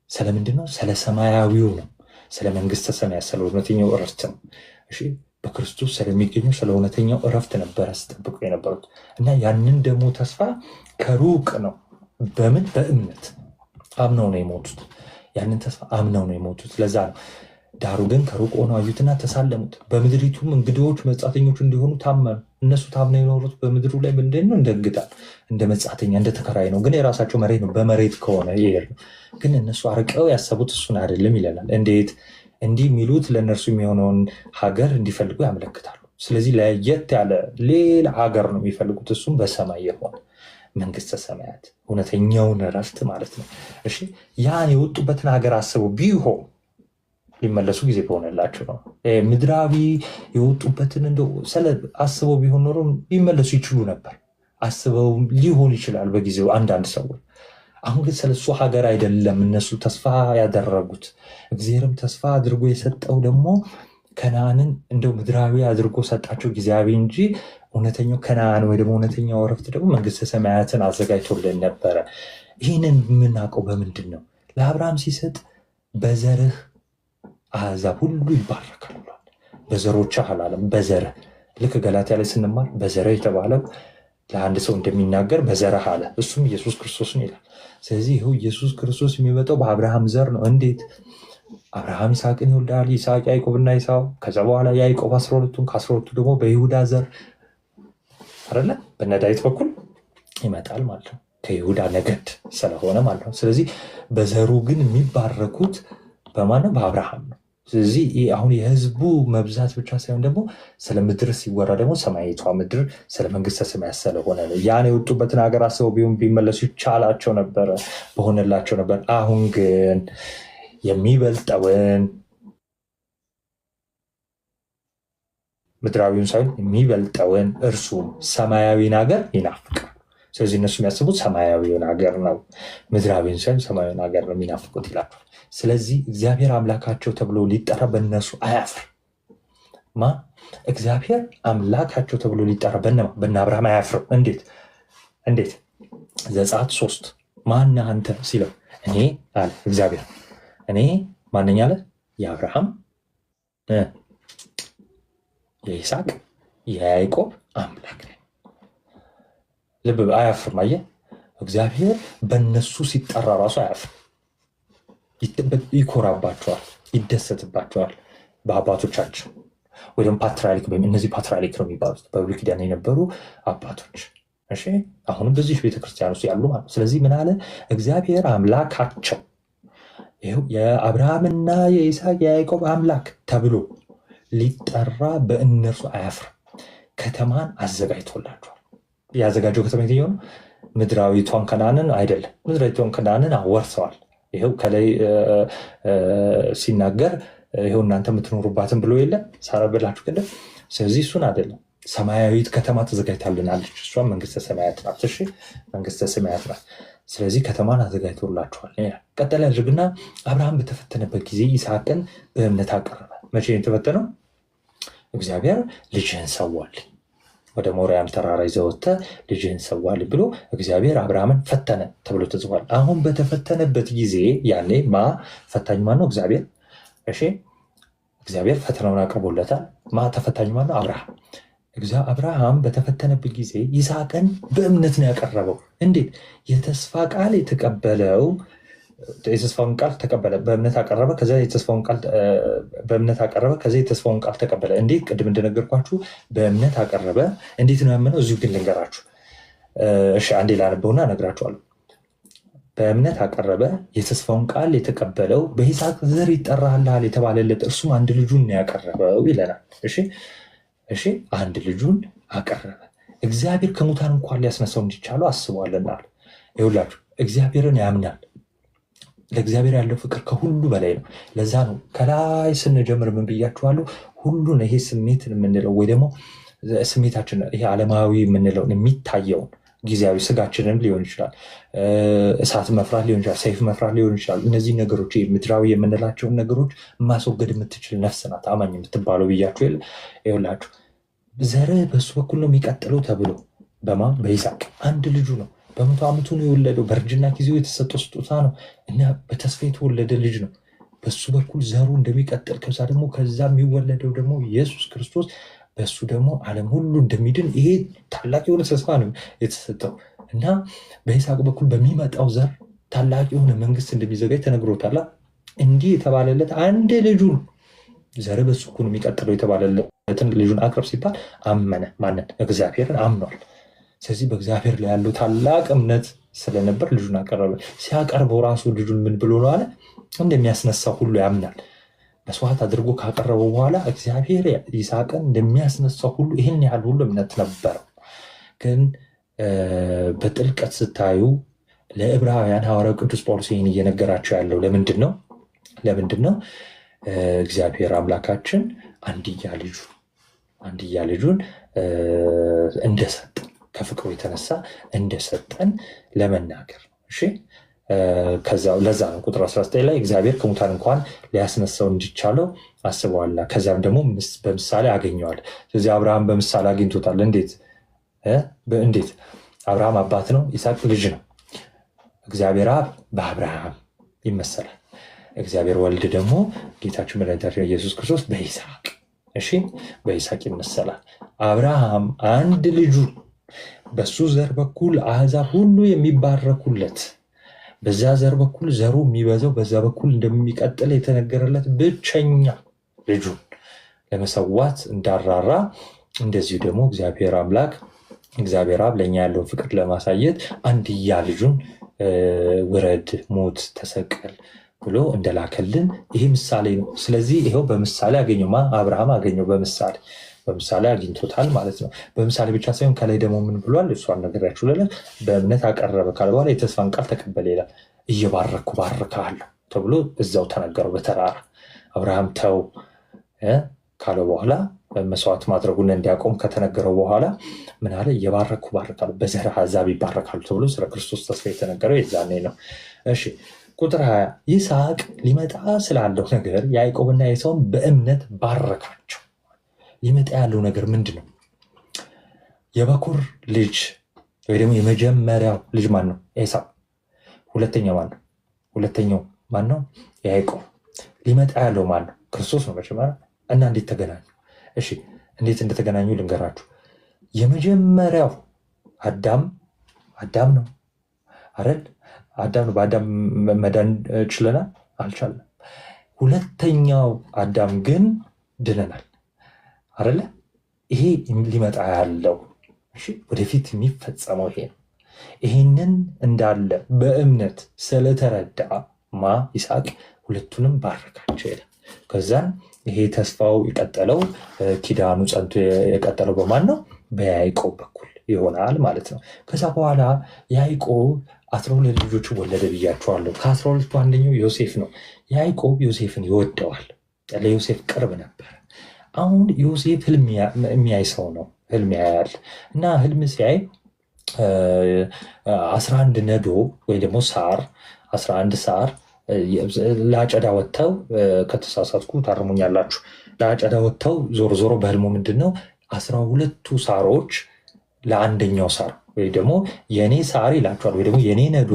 ስለምንድን ነው? ስለ ሰማያዊው ነው። ስለ መንግስተ ሰማያት፣ ስለ እውነተኛው እረፍት ነው። በክርስቶስ ስለሚገኘው ስለ እውነተኛው እረፍት ነበረ ሲጠብቁ የነበሩት። እና ያንን ደግሞ ተስፋ ከሩቅ ነው። በምን? በእምነት አምነው ነው የሞቱት። ያንን ተስፋ አምነው ነው የሞቱት። ለዛ ነው ዳሩ ግን ከሩቅ ሆነው አዩትና ተሳለሙት። በምድሪቱም እንግዶች መጻተኞች እንዲሆኑ ታመኑ። እነሱ ታምነው የኖሩት በምድሩ ላይ ምንድን ነው? እንደ እንግዳ፣ እንደ መጻተኛ፣ እንደ ተከራይ ነው። ግን የራሳቸው መሬት ነው። በመሬት ከሆነ ይሄድ ነው። ግን እነሱ አርቀው ያሰቡት እሱን አይደለም ይለናል። እንዴት እንዲህ የሚሉት? ለእነርሱ የሚሆነውን ሀገር እንዲፈልጉ ያመለክታሉ። ስለዚህ ለየት ያለ ሌላ ሀገር ነው የሚፈልጉት። እሱም በሰማይ የሆነ መንግስተ ሰማያት፣ እውነተኛውን እረፍት ማለት ነው። እሺ ያን የወጡበትን ሀገር አስበው ቢሆን ሊመለሱ ጊዜ በሆነላቸው ነው። ምድራዊ የወጡበትን እንደው አስበው ቢሆን ኖሮ ሊመለሱ ይችሉ ነበር። አስበው ሊሆን ይችላል በጊዜው አንዳንድ ሰዎች። አሁን ግን ስለሱ ሀገር አይደለም እነሱ ተስፋ ያደረጉት። እግዚአብሔርም ተስፋ አድርጎ የሰጠው ደግሞ ከነዓንን እንደው ምድራዊ አድርጎ ሰጣቸው ጊዜያዊ እንጂ እውነተኛው ከነዓን ወይ ደግሞ እውነተኛው እረፍት ደግሞ መንግስተ ሰማያትን አዘጋጅቶልን ነበረ። ይህንን የምናውቀው በምንድን ነው? ለአብርሃም ሲሰጥ በዘርህ አሕዛብ ሁሉ ይባረካሉ። በዘሮችህ አላለም፣ በዘርህ። ልክ ገላትያ ላይ ስንማር በዘርህ የተባለው ለአንድ ሰው እንደሚናገር በዘርህ አለ። እሱም ኢየሱስ ክርስቶስን ይላል። ስለዚህ ይኸው ኢየሱስ ክርስቶስ የሚመጣው በአብርሃም ዘር ነው። እንዴት? አብርሃም ይስሐቅን ይወልዳል፣ ይስሐቅ ያዕቆብና ኤሳው፣ ከዛ በኋላ ያዕቆብ 12ቱን፣ ከ12ቱ ደግሞ በይሁዳ ዘር አይደለ በነ ዳዊት በኩል ይመጣል ማለት ነው። ከይሁዳ ነገድ ስለሆነ ማለት ነው። ስለዚህ በዘሩ ግን የሚባረኩት በማነው? በአብርሃም ነው። ስለዚህ አሁን የህዝቡ መብዛት ብቻ ሳይሆን ደግሞ ስለ ምድር ሲወራ ደግሞ ሰማያዊቷ ምድር ስለ መንግስተ ሰማያት ስለሆነ ነው። ያን የወጡበትን ሀገር አስበው ቢሆን ቢመለሱ ይቻላቸው ነበረ፣ በሆነላቸው ነበር። አሁን ግን የሚበልጠውን ምድራዊውን ሳይሆን የሚበልጠውን እርሱም ሰማያዊን ሀገር ይናፍቃል። ስለዚህ እነሱ የሚያስቡት ሰማያዊውን ሀገር ነው፣ ምድራዊውን ሳይሆን ሰማያዊውን ሀገር ነው የሚናፍቁት ይላል። ስለዚህ እግዚአብሔር አምላካቸው ተብሎ ሊጠራ በእነሱ አያፍር። እግዚአብሔር አምላካቸው ተብሎ ሊጠራ በእነ አብርሃም አያፍርም። እንዴት? ዘጸአት 3 ማነህ አንተ ሲለው እኔ አለ እግዚአብሔር፣ እኔ ማነኝ አለ? የአብርሃም የይስሐቅ የያዕቆብ አምላክ ነኝ። ልብ አያፍርም። አየህ፣ እግዚአብሔር በእነሱ ሲጠራ ራሱ አያፍርም። ይኮራባቸዋል፣ ይደሰትባቸዋል። በአባቶቻቸው ወይ ደግሞ ፓትርያርክ፣ እነዚህ ፓትርያርክ ነው የሚባሉት በብሉይ ኪዳን የነበሩ አባቶች። እሺ አሁንም በዚህ ቤተክርስቲያን ውስጥ ያሉ ማለት። ስለዚህ ምን አለ? እግዚአብሔር አምላካቸው ይኸው የአብርሃምና የይስሐቅ የያዕቆብ አምላክ ተብሎ ሊጠራ በእነርሱ አያፍርም። ከተማን አዘጋጅቶላቸዋል። ያዘጋጀው ከተማ የትኛው ነው? ምድራዊቷን ከነዓንን አይደለም። ምድራዊቷን ከነዓንን ወርሰዋል። ይኸው ከላይ ሲናገር ይኸው እናንተ የምትኖሩባትን ብሎ የለ ሳራ በላችሁ ቅድም። ስለዚህ እሱን አይደለም፣ ሰማያዊት ከተማ ተዘጋጅታልናለች። እሷም መንግስተ ሰማያት ናት። እሺ መንግስተ ሰማያት ናት። ስለዚህ ከተማን አዘጋጅቶላችኋል። ቀጠል ያድርግና አብርሃም በተፈተነበት ጊዜ ይስሐቅን በእምነት አቀረበ። መቼ የተፈተነው? እግዚአብሔር ልጅህን ሰዋልኝ፣ ወደ ሞሪያም ተራራ ይዘህ ወጥተህ ልጅህን ሰዋልኝ ብሎ እግዚአብሔር አብርሃምን ፈተነ ተብሎ ተጽፏል። አሁን በተፈተነበት ጊዜ ያኔ ፈታኝ ማን ነው? እግዚአብሔር። እሺ እግዚአብሔር ፈተናውን አቅርቦለታል። ተፈታኝ ማን ነው? አብርሃም። አብርሃም በተፈተነበት ጊዜ ይስሐቅን በእምነት ነው ያቀረበው። እንዴት? የተስፋ ቃል የተቀበለው የተስፋውን ቃል ተቀበለ፣ በእምነት አቀረበ። ከዚያ የተስፋውን ቃል በእምነት አቀረበ፣ ከዚያ የተስፋውን ቃል ተቀበለ። እንዴት? ቅድም እንደነገርኳችሁ በእምነት አቀረበ። እንዴት ነው ያመነው? እዚሁ ግን ልንገራችሁ። እሺ አንዴ ላነበውና እነግራችኋለሁ። በእምነት አቀረበ፣ የተስፋውን ቃል የተቀበለው በይስሐቅ ዘር ይጠራልሃል የተባለለት እርሱም አንድ ልጁን ነው ያቀረበው ይለናል። እሺ አንድ ልጁን አቀረበ። እግዚአብሔር ከሙታን እንኳን ሊያስነሳው እንዲቻለው አስቧልና። ይኸውላችሁ እግዚአብሔርን ያምናል። ለእግዚአብሔር ያለው ፍቅር ከሁሉ በላይ ነው። ለዛ ነው ከላይ ስንጀምር ምን ብያችኋለሁ? ሁሉን ይሄ ስሜት የምንለው ወይ ደግሞ ስሜታችን ይሄ ዓለማዊ የምንለውን የሚታየውን ጊዜያዊ ስጋችንን ሊሆን ይችላል፣ እሳት መፍራት ሊሆን ይችላል፣ ሰይፍ መፍራት ሊሆን ይችላል። እነዚህ ነገሮች ምድራዊ የምንላቸውን ነገሮች ማስወገድ የምትችል ነፍስ ናት አማኝ የምትባለው ብያችሁ የለ። ይኸውላችሁ ዘርህ በሱ በኩል ነው የሚቀጥለው ተብሎ በይስሐቅ አንድ ልጁ ነው። በ100 ዓመቱ ነው የወለደው። በእርጅና ጊዜው የተሰጠው ስጦታ ነው እና በተስፋ የተወለደ ልጅ ነው። በሱ በኩል ዘሩ እንደሚቀጥል ከዛ ደግሞ ከዛ የሚወለደው ደግሞ ኢየሱስ ክርስቶስ በሱ ደግሞ ዓለም ሁሉ እንደሚድን ይሄ ታላቅ የሆነ ተስፋ ነው የተሰጠው እና በይስሐቅ በኩል በሚመጣው ዘር ታላቅ የሆነ መንግስት እንደሚዘጋጅ ተነግሮታል። እንዲህ የተባለለት አንድ ልጁን ዘር በሱ እኮ ነው የሚቀጥለው የተባለለትን ልጁን አቅርብ ሲባል አመነ። ማንን? እግዚአብሔርን አምኗል። ስለዚህ በእግዚአብሔር ላይ ያለው ታላቅ እምነት ስለነበር ልጁን አቀረበ። ሲያቀርበው ራሱ ልጁን ምን ብሎ ነው አለ? እንደሚያስነሳው ሁሉ ያምናል። መስዋዕት አድርጎ ካቀረበው በኋላ እግዚአብሔር ይስሐቅን እንደሚያስነሳው ሁሉ ይህን ያህል ሁሉ እምነት ነበረው። ግን በጥልቀት ስታዩ ለዕብራውያን ሐዋርያው ቅዱስ ጳውሎስ ይህን እየነገራቸው ያለው ለምንድን ነው? እግዚአብሔር አምላካችን አንድያ ልጁን እንደሰጠን ከፍቅሩ የተነሳ እንደሰጠን ለመናገር ነው። እሺ ለዛ ነው ቁጥር 19 ላይ እግዚአብሔር ከሙታን እንኳን ሊያስነሳው እንዲቻለው አስበዋልና ከዚያም ደግሞ በምሳሌ አገኘዋል። ስለዚህ አብርሃም በምሳሌ አግኝቶታል። እንዴት? አብርሃም አባት ነው፣ ይስሐቅ ልጅ ነው። እግዚአብሔር አብ በአብርሃም ይመሰላል። እግዚአብሔር ወልድ ደግሞ ጌታችን መድኃኒታችን ኢየሱስ ክርስቶስ በይስሐቅ ይመሰላል። አብርሃም አንድ ልጁ በሱ ዘር በኩል አሕዛብ ሁሉ የሚባረኩለት፣ በዛ ዘር በኩል ዘሩ የሚበዛው በዛ በኩል እንደሚቀጥል የተነገረለት ብቸኛ ልጁን ለመሰዋት እንዳራራ፣ እንደዚሁ ደግሞ እግዚአብሔር አብ ለእኛ ያለውን ፍቅር ለማሳየት አንድያ ልጁን ውረድ፣ ሞት፣ ተሰቀል ብሎ እንደላከልን ይሄ ምሳሌ ነው። ስለዚህ ይኸው በምሳሌ አገኘው። አብርሃም አገኘው በምሳሌ አግኝቶታል ማለት ነው። በምሳሌ ብቻ ሳይሆን ከላይ ደግሞ ምን ብሏል? እሷን ነገራችሁ በእምነት አቀረበ ካለ በኋላ የተስፋን ቃል ተቀበለ ይላል። እየባረኩ ባርካለሁ ተብሎ እዛው ተነገረው በተራራ። አብርሃም ተው ካለ በኋላ መስዋዕት ማድረጉን እንዲያቆም ከተነገረው በኋላ ምን አለ? እየባረኩ ባርካለሁ፣ በዘር አሕዛብ ይባረካሉ ተብሎ ስለ ክርስቶስ ተስፋ የተነገረው የዛኔ ነው። እሺ ቁጥር 20 ይስሐቅ ሊመጣ ስላለው ነገር ያዕቆብና ኤሳውን በእምነት ባረካቸው። ሊመጣ ያለው ነገር ምንድን ነው? የበኩር ልጅ ወይ ደግሞ የመጀመሪያው ልጅ ማን ነው? ኤሳው። ሁለተኛው ማን ነው? ያዕቆብ። ሊመጣ ያለው ማን ነው? ክርስቶስ ነው መጀመሪያ። እና እንዴት ተገናኙ? እሺ እንዴት እንደተገናኙ ልንገራችሁ። የመጀመሪያው አዳም ነው አይደል? አዳም ነው። በአዳም መዳን ችለናል? አልቻለም። ሁለተኛው አዳም ግን ድነናል አይደለ? ይሄ ሊመጣ ያለው ወደፊት የሚፈጸመው ይሄ ነው። ይሄንን እንዳለ በእምነት ስለተረዳ ይስሐቅ ሁለቱንም ባረካቸው ይላል። ከዛን ይሄ ተስፋው የቀጠለው ኪዳኑ ጸንቶ የቀጠለው በማን ነው? በያዕቆብ በኩል ይሆናል ማለት ነው። ከዛ በኋላ ያዕቆብ 12 ልጆች ወለደ ብያቸዋለሁ። ከ12ቱ አንደኛው ዮሴፍ ነው። ያዕቆብ ዮሴፍን ይወደዋል፣ ለዮሴፍ ቅርብ ነበር። አሁን ዮሴፍ ህልም የሚያይ ሰው ነው። ህልም ያያል እና ህልም ሲያይ 11 ነዶ ወይ ደግሞ ሳር 11 ሳር ለአጨዳ ወጥተው፣ ከተሳሳትኩ ታርሙኛላችሁ፣ ለአጨዳ ወጥተው ዞሮ በህልሙ ምንድነው 12ቱ ሳሮች ለአንደኛው ሳር ወይ ደግሞ የኔ ሳር ይላቸዋል፣ ወይ ደግሞ የኔ ነዶ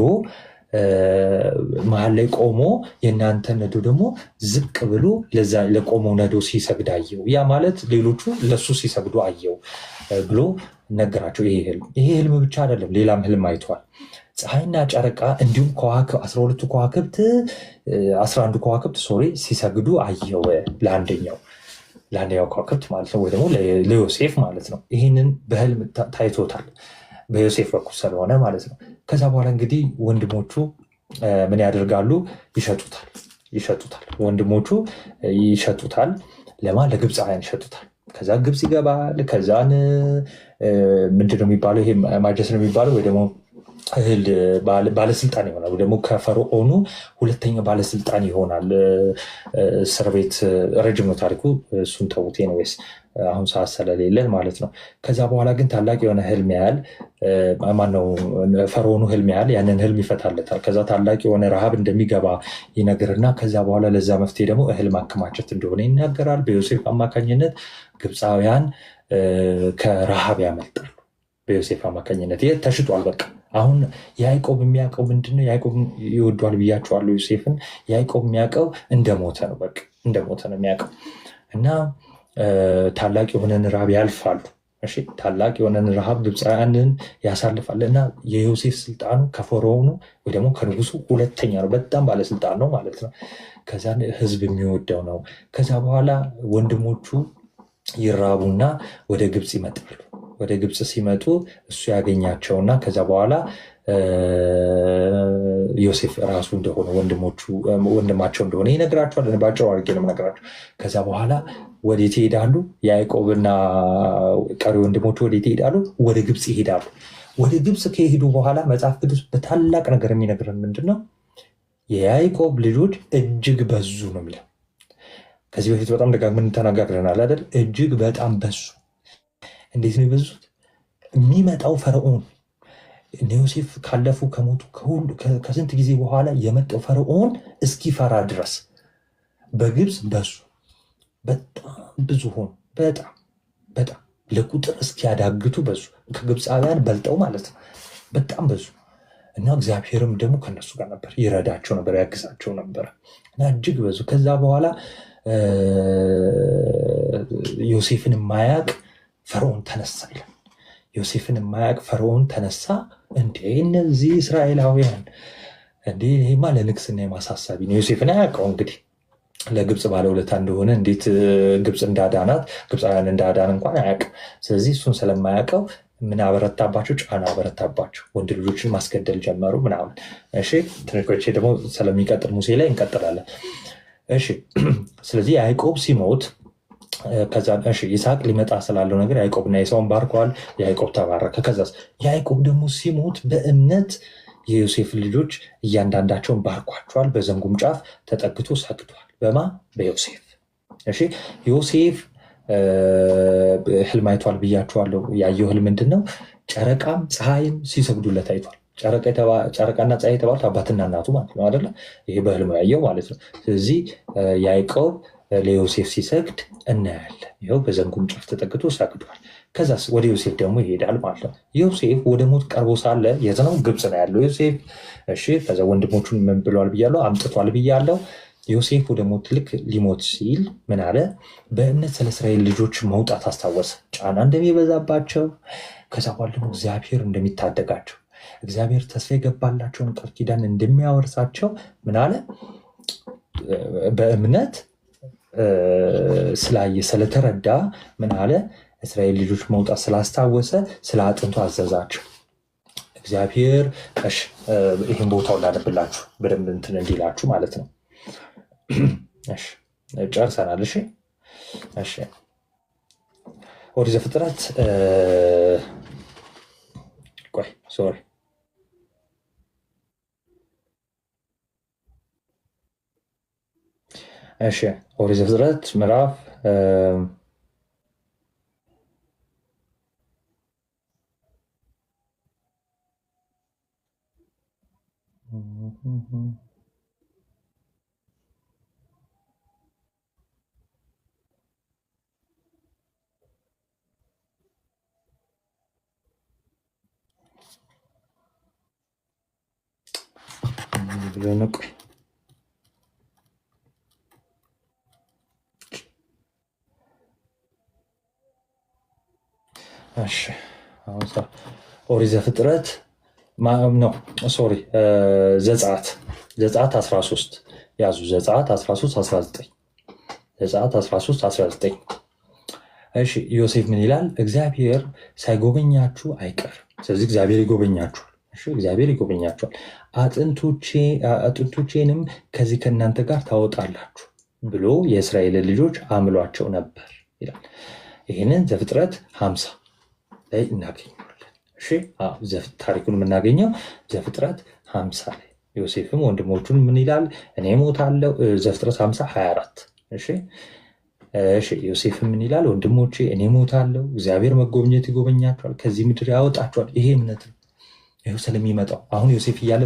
መሀል ላይ ቆሞ የእናንተ ነዶ ደግሞ ዝቅ ብሎ ለቆመው ነዶ ሲሰግድ አየው። ያ ማለት ሌሎቹ ለሱ ሲሰግዱ አየው ብሎ ነገራቸው። ይሄ ህልም ብቻ አይደለም፣ ሌላም ህልም አይቷል። ፀሐይና ጨረቃ እንዲሁም 11ዱ ከዋክብት ሲሰግዱ አየው ለአንደኛው ከዋክብት ማለት ነው፣ ወይ ደግሞ ለዮሴፍ ማለት ነው። ይህንን በህልም ታይቶታል፣ በዮሴፍ በኩል ስለሆነ ማለት ነው። ከዛ በኋላ እንግዲህ ወንድሞቹ ምን ያደርጋሉ? ይሸጡታል። ወንድሞቹ ይሸጡታል። ለማን? ለግብፃውያን ይሸጡታል። ከዛ ግብፅ ይገባል። ከዛን ምንድነው የሚባለው? ይሄ ማጀስ ነው የሚባለው፣ ወይ ደግሞ እህል ባለስልጣን ይሆናል፣ ወይ ደግሞ ከፈርዖኑ ሁለተኛ ባለስልጣን ይሆናል። እስር ቤት ረጅም ነው ታሪኩ፣ እሱን ተውቴ ነው ወይስ አሁን ሰዓት ስለሌለን ማለት ነው። ከዛ በኋላ ግን ታላቅ የሆነ ህልም ያህል ማነው ፈርዖኑ ህልም ያህል ያንን ህልም ይፈታለታል። ከዛ ታላቅ የሆነ ረሃብ እንደሚገባ ይነግርና ከዛ በኋላ ለዛ መፍትሄ ደግሞ እህል ማከማቸት እንደሆነ ይናገራል። በዮሴፍ አማካኝነት ግብፃውያን ከረሃብ ያመልጣሉ። በዮሴፍ አማካኝነት ይህ ተሽጧል። በቃ አሁን ያዕቆብ የሚያውቀው ምንድነው? ያዕቆብ ይወዷል ብያቸዋለሁ ዮሴፍን። ያዕቆብ የሚያውቀው እንደሞተ ነው። በቃ እንደሞተ ነው የሚያውቀው እና ታላቅ የሆነን ራብ ያልፋሉ እሺ ታላቅ የሆነን ረሃብ ግብፃውያንን ያሳልፋል እና የዮሴፍ ስልጣኑ ከፈርዖኑ ወይ ደግሞ ከንጉሱ ሁለተኛ ነው። በጣም ባለስልጣን ነው ማለት ነው። ከዛ ህዝብ የሚወደው ነው። ከዛ በኋላ ወንድሞቹ ይራቡና ወደ ግብፅ ይመጣሉ። ወደ ግብፅ ሲመጡ እሱ ያገኛቸውና ከዛ በኋላ ዮሴፍ ራሱ እንደሆነ ወንድማቸው እንደሆነ ይነግራቸዋል። ባጭሩ አድርጌ ነው የምነግራቸው። ከዛ በኋላ ወዴት ይሄዳሉ? ያዕቆብና ቀሪ ወንድሞቹ ወዴት ይሄዳሉ? ወደ ግብፅ ይሄዳሉ። ወደ ግብፅ ከሄዱ በኋላ መጽሐፍ ቅዱስ በታላቅ ነገር የሚነግረን ምንድን ነው? የያዕቆብ ልጆች እጅግ በዙ ነው የሚለው። ከዚህ በፊት በጣም ደጋግመን ተነጋግረናል አይደል? እጅግ በጣም በዙ። እንዴት ነው የበዙት? የሚመጣው ፈርዖን እነ ዮሴፍ ካለፉ ከሞቱ ከስንት ጊዜ በኋላ የመጣው ፈርዖን እስኪፈራ ድረስ በግብፅ በዙ። በጣም ብዙ ሆኑ። በጣም ለቁጥር እስኪያዳግቱ በዙ። ከግብፃውያን በልጠው ማለት ነው። በጣም በዙ እና እግዚአብሔርም ደግሞ ከነሱ ጋር ነበር፣ ይረዳቸው ነበር፣ ያግዛቸው ነበር እና እጅግ በዙ። ከዛ በኋላ ዮሴፍን የማያውቅ ፈርዖን ተነሳ ይላል። ዮሴፍን የማያውቅ ፈርዖን ተነሳ። እንዴ እነዚህ እስራኤላውያን እንዴ ይሄማ ለንግስና የማሳሳቢ ነው። ዮሴፍን አያውቀው እንግዲህ ለግብፅ ባለውለታ እንደሆነ እንዴት ግብፅ እንዳዳናት ግብፃውያን እንዳዳን እንኳን አያውቅም። ስለዚህ እሱን ስለማያውቀው ምን አበረታባቸው? ጫና አበረታባቸው። ወንድ ልጆችን ማስገደል ጀመሩ ምናምን። እሺ ትንኮቼ ደግሞ ስለሚቀጥል ሙሴ ላይ እንቀጥላለን። እሺ ስለዚህ ያዕቆብ ሲሞት ከዛ ይስሐቅ ሊመጣ ስላለው ነገር ያዕቆብና ኤሳውን ባርከዋል። ያዕቆብ ተባረከ። ከዛስ ያዕቆብ ደግሞ ሲሞት በእምነት የዮሴፍ ልጆች እያንዳንዳቸውን ባርኳቸዋል። በዘንጉም ጫፍ ተጠግቶ ሰግዷል። በማ በዮሴፍ። እሺ ዮሴፍ ህልም አይቷል ብያቸዋለሁ። ያየው ህልም ምንድን ነው? ጨረቃም ፀሐይም ሲሰግዱለት አይቷል። ጨረቃና ፀሐይ የተባሉት አባትና እናቱ ማለት ነው አይደለ? ይሄ በህልሙ ያየው ማለት ነው። ስለዚህ ያዕቆብ ለዮሴፍ ሲሰግድ እናያለን። ይኸው በዘንጉም ጫፍ ተጠግቶ ሰግዷል። ከዛስ ወደ ዮሴፍ ደግሞ ይሄዳል ማለት ነው። ዮሴፍ ወደ ሞት ቀርቦ ሳለ የት ነው? ግብፅ ነው ያለው ዮሴፍ። እሺ ከዛ ወንድሞቹን ምን ብለዋል ብያለሁ? አምጥቷል ብያለሁ። ዮሴፍ ወደ ሞት ልክ ሊሞት ሲል ምን አለ? በእምነት ስለ እስራኤል ልጆች መውጣት አስታወሰ። ጫና እንደሚበዛባቸው፣ ከዛ በኋላ ደግሞ እግዚአብሔር እንደሚታደጋቸው፣ እግዚአብሔር ተስፋ የገባላቸውን ቃል ኪዳን እንደሚያወርሳቸው ምን አለ? በእምነት ስላየ ስለተረዳ ምን አለ? እስራኤል ልጆች መውጣት ስላስታወሰ ስለ አጥንቱ አዘዛቸው። እግዚአብሔር ይህን ቦታው ላነብላችሁ በደንብ እንትን እንዲላችሁ ማለት ነው። ጨርሰናል። እሺ ኦሪት ዘፍጥረት ኦሪት ዘፍጥረት ምዕራፍ ኦሪት ዘፍጥረት ዘጸአት 13 ያዙ። ዘጸአት 13 19 እሺ ዮሴፍ ምን ይላል? እግዚአብሔር ሳይጎበኛችሁ አይቀርም። ስለዚህ እግዚአብሔር ይጎበኛችኋል። እግዚአብሔር ይጎበኛችኋል። አጥንቶቼንም ከዚህ ከእናንተ ጋር ታወጣላችሁ ብሎ የእስራኤልን ልጆች አምሏቸው ነበር ይላል። ይህንን ዘፍጥረት 50 ላይ እናገኘዋለን። ታሪኩን የምናገኘው ዘፍጥረት 50 ላይ። ዮሴፍም ወንድሞቹን ምን ይላል? እኔ እሞታለሁ። ዘፍጥረት 50 24 ዮሴፍ ምን ይላል? ወንድሞቼ እኔ እሞታለሁ፣ እግዚአብሔር መጎብኘት ይጎበኛቸዋል፣ ከዚህ ምድር ያወጣቸዋል። ይሄ እምነት ነው። ይኸው ስለሚመጣው አሁን ዮሴፍ እያለ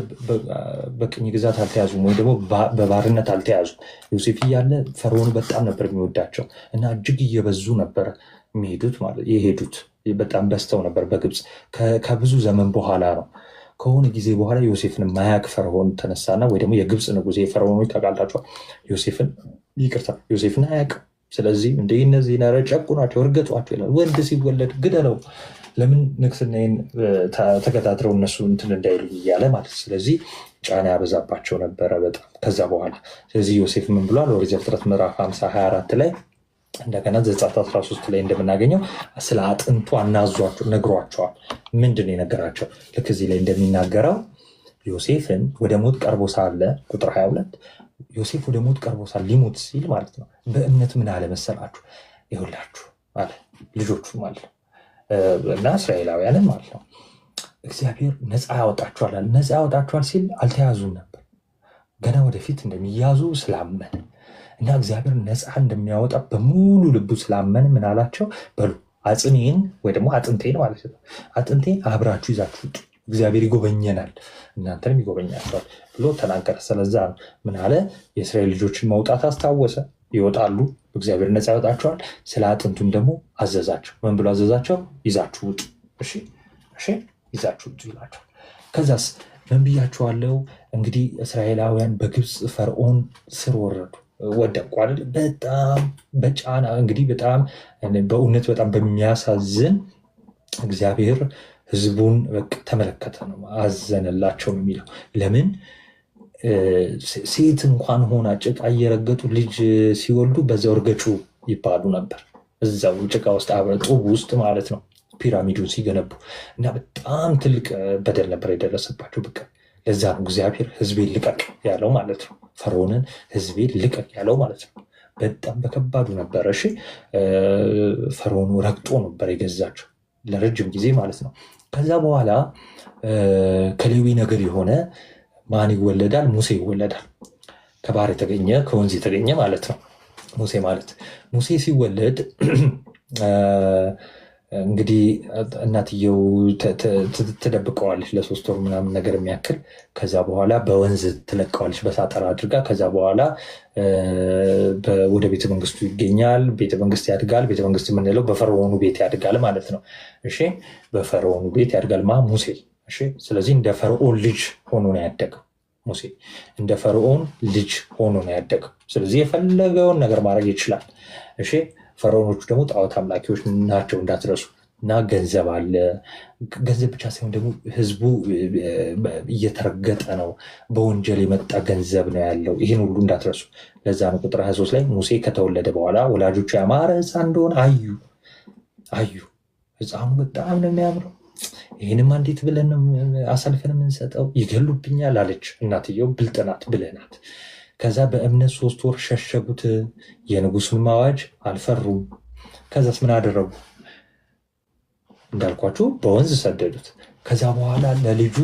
በቅኝ ግዛት አልተያዙም፣ ወይ ደግሞ በባርነት አልተያዙም። ዮሴፍ እያለ ፈርዖን በጣም ነበር የሚወዳቸው እና እጅግ እየበዙ ነበር የሄዱት። በጣም በዝተው ነበር በግብፅ። ከብዙ ዘመን በኋላ ነው፣ ከሆነ ጊዜ በኋላ ዮሴፍን ማያቅ ፈርዖን ተነሳና፣ ወይ ደግሞ የግብፅ ንጉሥ የፈርዖኖች ታውቃላችኋል። ዮሴፍን አያውቅም። ስለዚህ እንደ እነዚህ ነረ ጨቁናቸው፣ እርገጧቸው ይላል። ወንድ ሲወለድ ግደለው፣ ለምን ንግስናዬን ተከታትረው እነሱ እንትን እንዳይሉ እያለ ማለት። ስለዚህ ጫና ያበዛባቸው ነበረ በጣም ከዛ በኋላ። ስለዚህ ዮሴፍ ምን ብሏል? ኦሪት ዘፍጥረት ምዕራፍ 50:24 ላይ እንደገና ዘጸአት 13 ላይ እንደምናገኘው ስለ አጥንቱ አናዟቸው ነግሯቸዋል። ምንድን ነው የነገራቸው? ልክ እዚህ ላይ እንደሚናገረው ዮሴፍን ወደ ሞት ቀርቦ ሳለ ቁጥር 22 ዮሴፍ ወደ ሞት ቀርቦ ሳለ ሊሞት ሲል ማለት ነው በእምነት ምን አለ መሰላችሁ? ይኸውላችሁ አለ ልጆቹ ማለት ነው እና እስራኤላውያንን ማለት ነው እግዚአብሔር ነፃ ያወጣችኋል አለ። ነፃ ያወጣችኋል ሲል አልተያዙም ነበር፣ ገና ወደፊት እንደሚያዙ ስላመነ እና እግዚአብሔር ነፃ እንደሚያወጣ በሙሉ ልቡ ስላመን ምን አላቸው? በሉ አጽሜን ወይ ደግሞ አጥንቴን ማለት ነው አጥንቴን አብራችሁ ይዛችሁ ውጡ፣ እግዚአብሔር ይጎበኘናል እናንተንም ይጎበኛቸዋል ብሎ ተናገረ። ስለዛ ምን አለ? የእስራኤል ልጆችን መውጣት አስታወሰ። ይወጣሉ፣ እግዚአብሔር ነፃ ያወጣቸዋል። ስለ አጥንቱም ደግሞ አዘዛቸው። ምን ብሎ አዘዛቸው? ይዛችሁ ውጡ፣ እሺ ይዛችሁ ውጡ ይላቸዋል። ከዛስ ምን ብያቸዋለሁ? እንግዲህ እስራኤላውያን በግብፅ ፈርዖን ስር ወደቁ አይደል? በጣም በጫና እንግዲህ በጣም በእውነት በጣም በሚያሳዝን እግዚአብሔር ህዝቡን ተመለከተ ነው፣ አዘነላቸው ነው የሚለው። ለምን ሴት እንኳን ሆና ጭቃ እየረገጡ ልጅ ሲወልዱ በዛው እርገጩ ይባሉ ነበር። እዛው ጭቃ ውስጥ ጡብ ውስጥ ማለት ነው ፒራሚዱን ሲገነቡ እና በጣም ትልቅ በደል ነበር የደረሰባቸው። በቃ ለዛ ነው እግዚአብሔር ህዝቤን ልቀቅ ያለው ማለት ነው። ፈርዖንን ህዝቤን ልቀቅ ያለው ማለት ነው። በጣም በከባዱ ነበረ። እሺ ፈርዖኑ ረግጦ ነበር የገዛቸው ለረጅም ጊዜ ማለት ነው። ከዛ በኋላ ከሌዊ ነገር የሆነ ማን ይወለዳል? ሙሴ ይወለዳል። ከባህር የተገኘ ከወንዝ የተገኘ ማለት ነው ሙሴ ማለት። ሙሴ ሲወለድ እንግዲህ እናትየው ትደብቀዋለች ለ3 ወር ምናምን ነገር የሚያክል። ከዛ በኋላ በወንዝ ትለቀዋለች በሳጠራ አድርጋ። ከዛ በኋላ ወደ ቤተመንግስቱ ይገኛል። ቤተመንግስት ያድጋል። ቤተመንግስት የምንለው በፈርዖኑ ቤት ያድጋል ማለት ነው። እሺ በፈርዖኑ ቤት ያድጋል ሙሴ። እሺ ስለዚህ እንደ ፈርዖን ልጅ ሆኖ ነው ያደገው ሙሴ። እንደ ፈርዖን ልጅ ሆኖ ነው ያደገው። ስለዚህ የፈለገውን ነገር ማድረግ ይችላል። እሺ ፈርዖኖቹ ደግሞ ጣዖት አምላኪዎች ናቸው እንዳትረሱ። እና ገንዘብ አለ። ገንዘብ ብቻ ሳይሆን ደግሞ ህዝቡ እየተረገጠ ነው። በወንጀል የመጣ ገንዘብ ነው ያለው። ይህን ሁሉ እንዳትረሱ። ለዛ ነው ቁጥር 23 ላይ ሙሴ ከተወለደ በኋላ ወላጆቹ ያማረ ሕፃን እንደሆነ አዩ። ሕፃኑ በጣም ነው የሚያምረው። ይህንም እንዴት ብለን አሳልፈን የምንሰጠው? ይገሉብኛል አለች እናትየው። ብልጥ ናት፣ ብልህ ናት። ከዛ በእምነት 3 ወር ሸሸጉት። የንጉሱን አዋጅ አልፈሩም። ከዛስ ምን አደረጉ? እንዳልኳችሁ በወንዝ ሰደዱት። ከዛ በኋላ ለልጁ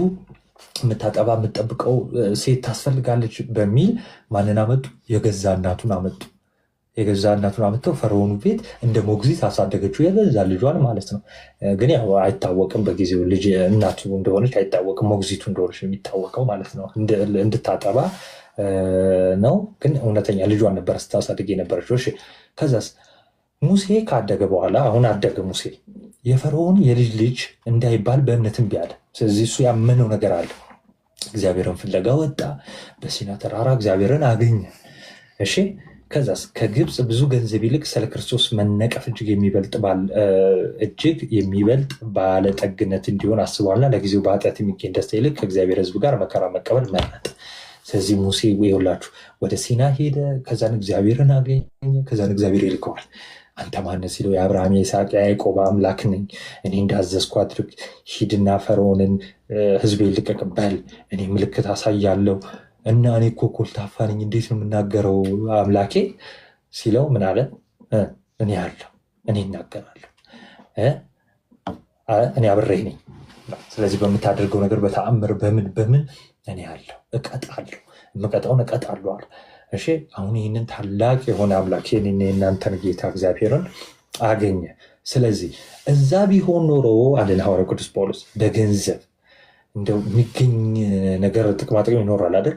የምታጠባ የምትጠብቀው ሴት ታስፈልጋለች በሚል ማንን አመጡ? የገዛ እናቱን አመጡ። የገዛ እናቱን አመጥተው ፈርዖኑ ቤት እንደ ሞግዚት አሳደገችው፣ የገዛ ልጇን ማለት ነው። ግን ያው አይታወቅም፣ በጊዜው ልጅ እናቱ እንደሆነች አይታወቅም። ሞግዚቱ እንደሆነች የሚታወቀው ማለት ነው። እንድታጠባ ነው። ግን እውነተኛ ልጇን ነበር ስታሳድግ የነበረችው። እሺ ከዛስ ሙሴ ካደገ በኋላ አሁን አደገ ሙሴ። የፈርዖን የልጅ ልጅ እንዳይባል በእምነት እምቢ አለ። ስለዚህ እሱ ያመነው ነገር አለ። እግዚአብሔርን ፍለጋ ወጣ። በሲና ተራራ እግዚአብሔርን አገኘ። እሺ ከዛስ ከግብፅ ብዙ ገንዘብ ይልቅ ስለ ክርስቶስ መነቀፍ እጅግ የሚበልጥ ባለጠግነት እንዲሆን አስቧልና ለጊዜው በኃጢአት የሚገኝ ደስታ ይልቅ ከእግዚአብሔር ሕዝብ ጋር መከራ መቀበል መረጠ። ስለዚህ ሙሴ ይኸውላችሁ ወደ ሲና ሄደ። ከዛን እግዚአብሔርን አገኘ። ከዛን እግዚአብሔር ይልከዋል። አንተ ማነህ ሲለው የአብርሃም የይስሐቅ የያዕቆብ አምላክ ነኝ፣ እኔ እንዳዘዝኩ አድርግ፣ ሂድና ፈርዖንን ሕዝቤን ልቀቅ በል፣ እኔ ምልክት አሳያለሁ እና እኔ እኮ ኮልታፋ ነኝ፣ እንዴት ነው የምናገረው አምላኬ ሲለው ምን አለ? እኔ አለሁ፣ እኔ እናገራለሁ፣ እኔ አብሬህ ነኝ። ስለዚህ በምታደርገው ነገር በተአምር በምን እኔ አለሁ፣ እቀጣለሁ፣ የምቀጣውን እቀጣለሁ አለ። እሺ አሁን ይህንን ታላቅ የሆነ አምላክ የእናንተን ጌታ እግዚአብሔርን አገኘ። ስለዚህ እዛ ቢሆን ኖሮ አለን ሐዋርያው ቅዱስ ጳውሎስ በገንዘብ እንደው የሚገኝ ነገር ጥቅማጥቅም ይኖራል አይደል?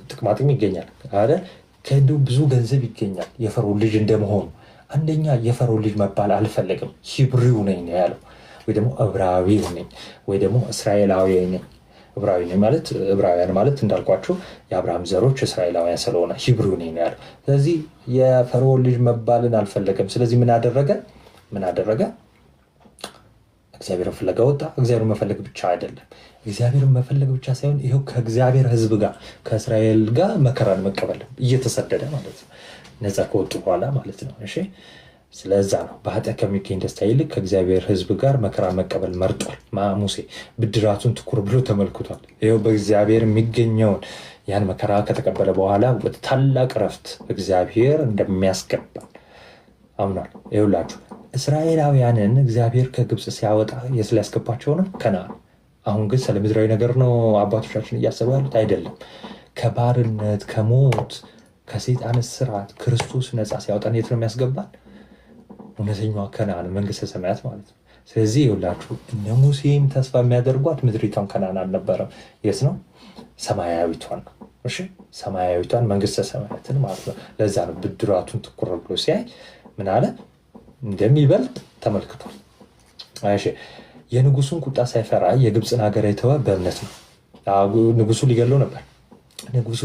ጥቅማጥቅም ይገኛል አይደል? ከእንዲሁ ብዙ ገንዘብ ይገኛል። የፈርዖን ልጅ እንደመሆኑ አንደኛ የፈርዖን ልጅ መባል አልፈለግም። ሂብሪው ነኝ ነው ያለው፣ ወይ ደግሞ ዕብራዊው ነኝ፣ ወይ ደግሞ እስራኤላዊ ነኝ፣ ዕብራዊ ነኝ ማለት ዕብራውያን ማለት እንዳልኳቸው የአብርሃም ዘሮች እስራኤላውያን ስለሆነ ሂብሩ ነኝ ነው ያለው። ስለዚህ የፈርዖን ልጅ መባልን አልፈለገም። ስለዚህ ምን አደረገ? እግዚአብሔርን ፍለጋ ወጣ። እግዚአብሔርን መፈለግ ብቻ አይደለም፣ እግዚአብሔርን መፈለግ ብቻ ሳይሆን ይኸው ከእግዚአብሔር ሕዝብ ጋር ከእስራኤል ጋር መከራን መቀበል እየተሰደደ ማለት ነው፣ ነፃ ከወጡ በኋላ ማለት ነው። እሺ ስለዛ ነው በኃጢአት ከሚገኝ ደስታ ይልቅ ከእግዚአብሔር ሕዝብ ጋር መከራ መቀበል መርጧል። ሙሴ ብድራቱን ትኩር ብሎ ተመልክቷል። ይኸው በእግዚአብሔር የሚገኘውን ያን መከራ ከተቀበለ በኋላ ወደ ታላቅ ረፍት እግዚአብሔር እንደሚያስገባን አምኗል። ይኸውላችሁ እስራኤላውያንን እግዚአብሔር ከግብፅ ሲያወጣ የት ሊያስገባቸው ነው? ከነዓን። አሁን ግን ስለ ምድራዊ ነገር ነው አባቶቻችን እያሰቡ ያሉት አይደለም። ከባርነት፣ ከሞት፣ ከሰይጣን ስርዓት ክርስቶስ ነፃ ሲያወጣን የት ነው የሚያስገባን? እውነተኛዋ ከነዓን መንግስተ ሰማያት ማለት ነው። ስለዚህ ይኸውላችሁ እነ ሙሴም ተስፋ የሚያደርጓት ምድሪቷን ከነዓን አልነበረም። የት ነው? ሰማያዊቷን ነው። እሺ ሰማያዊቷን መንግስተ ሰማያትን ማለት ነው። ለዛ ነው ብድራቱን ትኩር ብሎ ሲያይ ምን አለ? እንደሚበልጥ ተመልክቷል። እሺ የንጉሱን ቁጣ ሳይፈራ የግብፅን ሀገር የተወ በእምነት ነው። ንጉሱ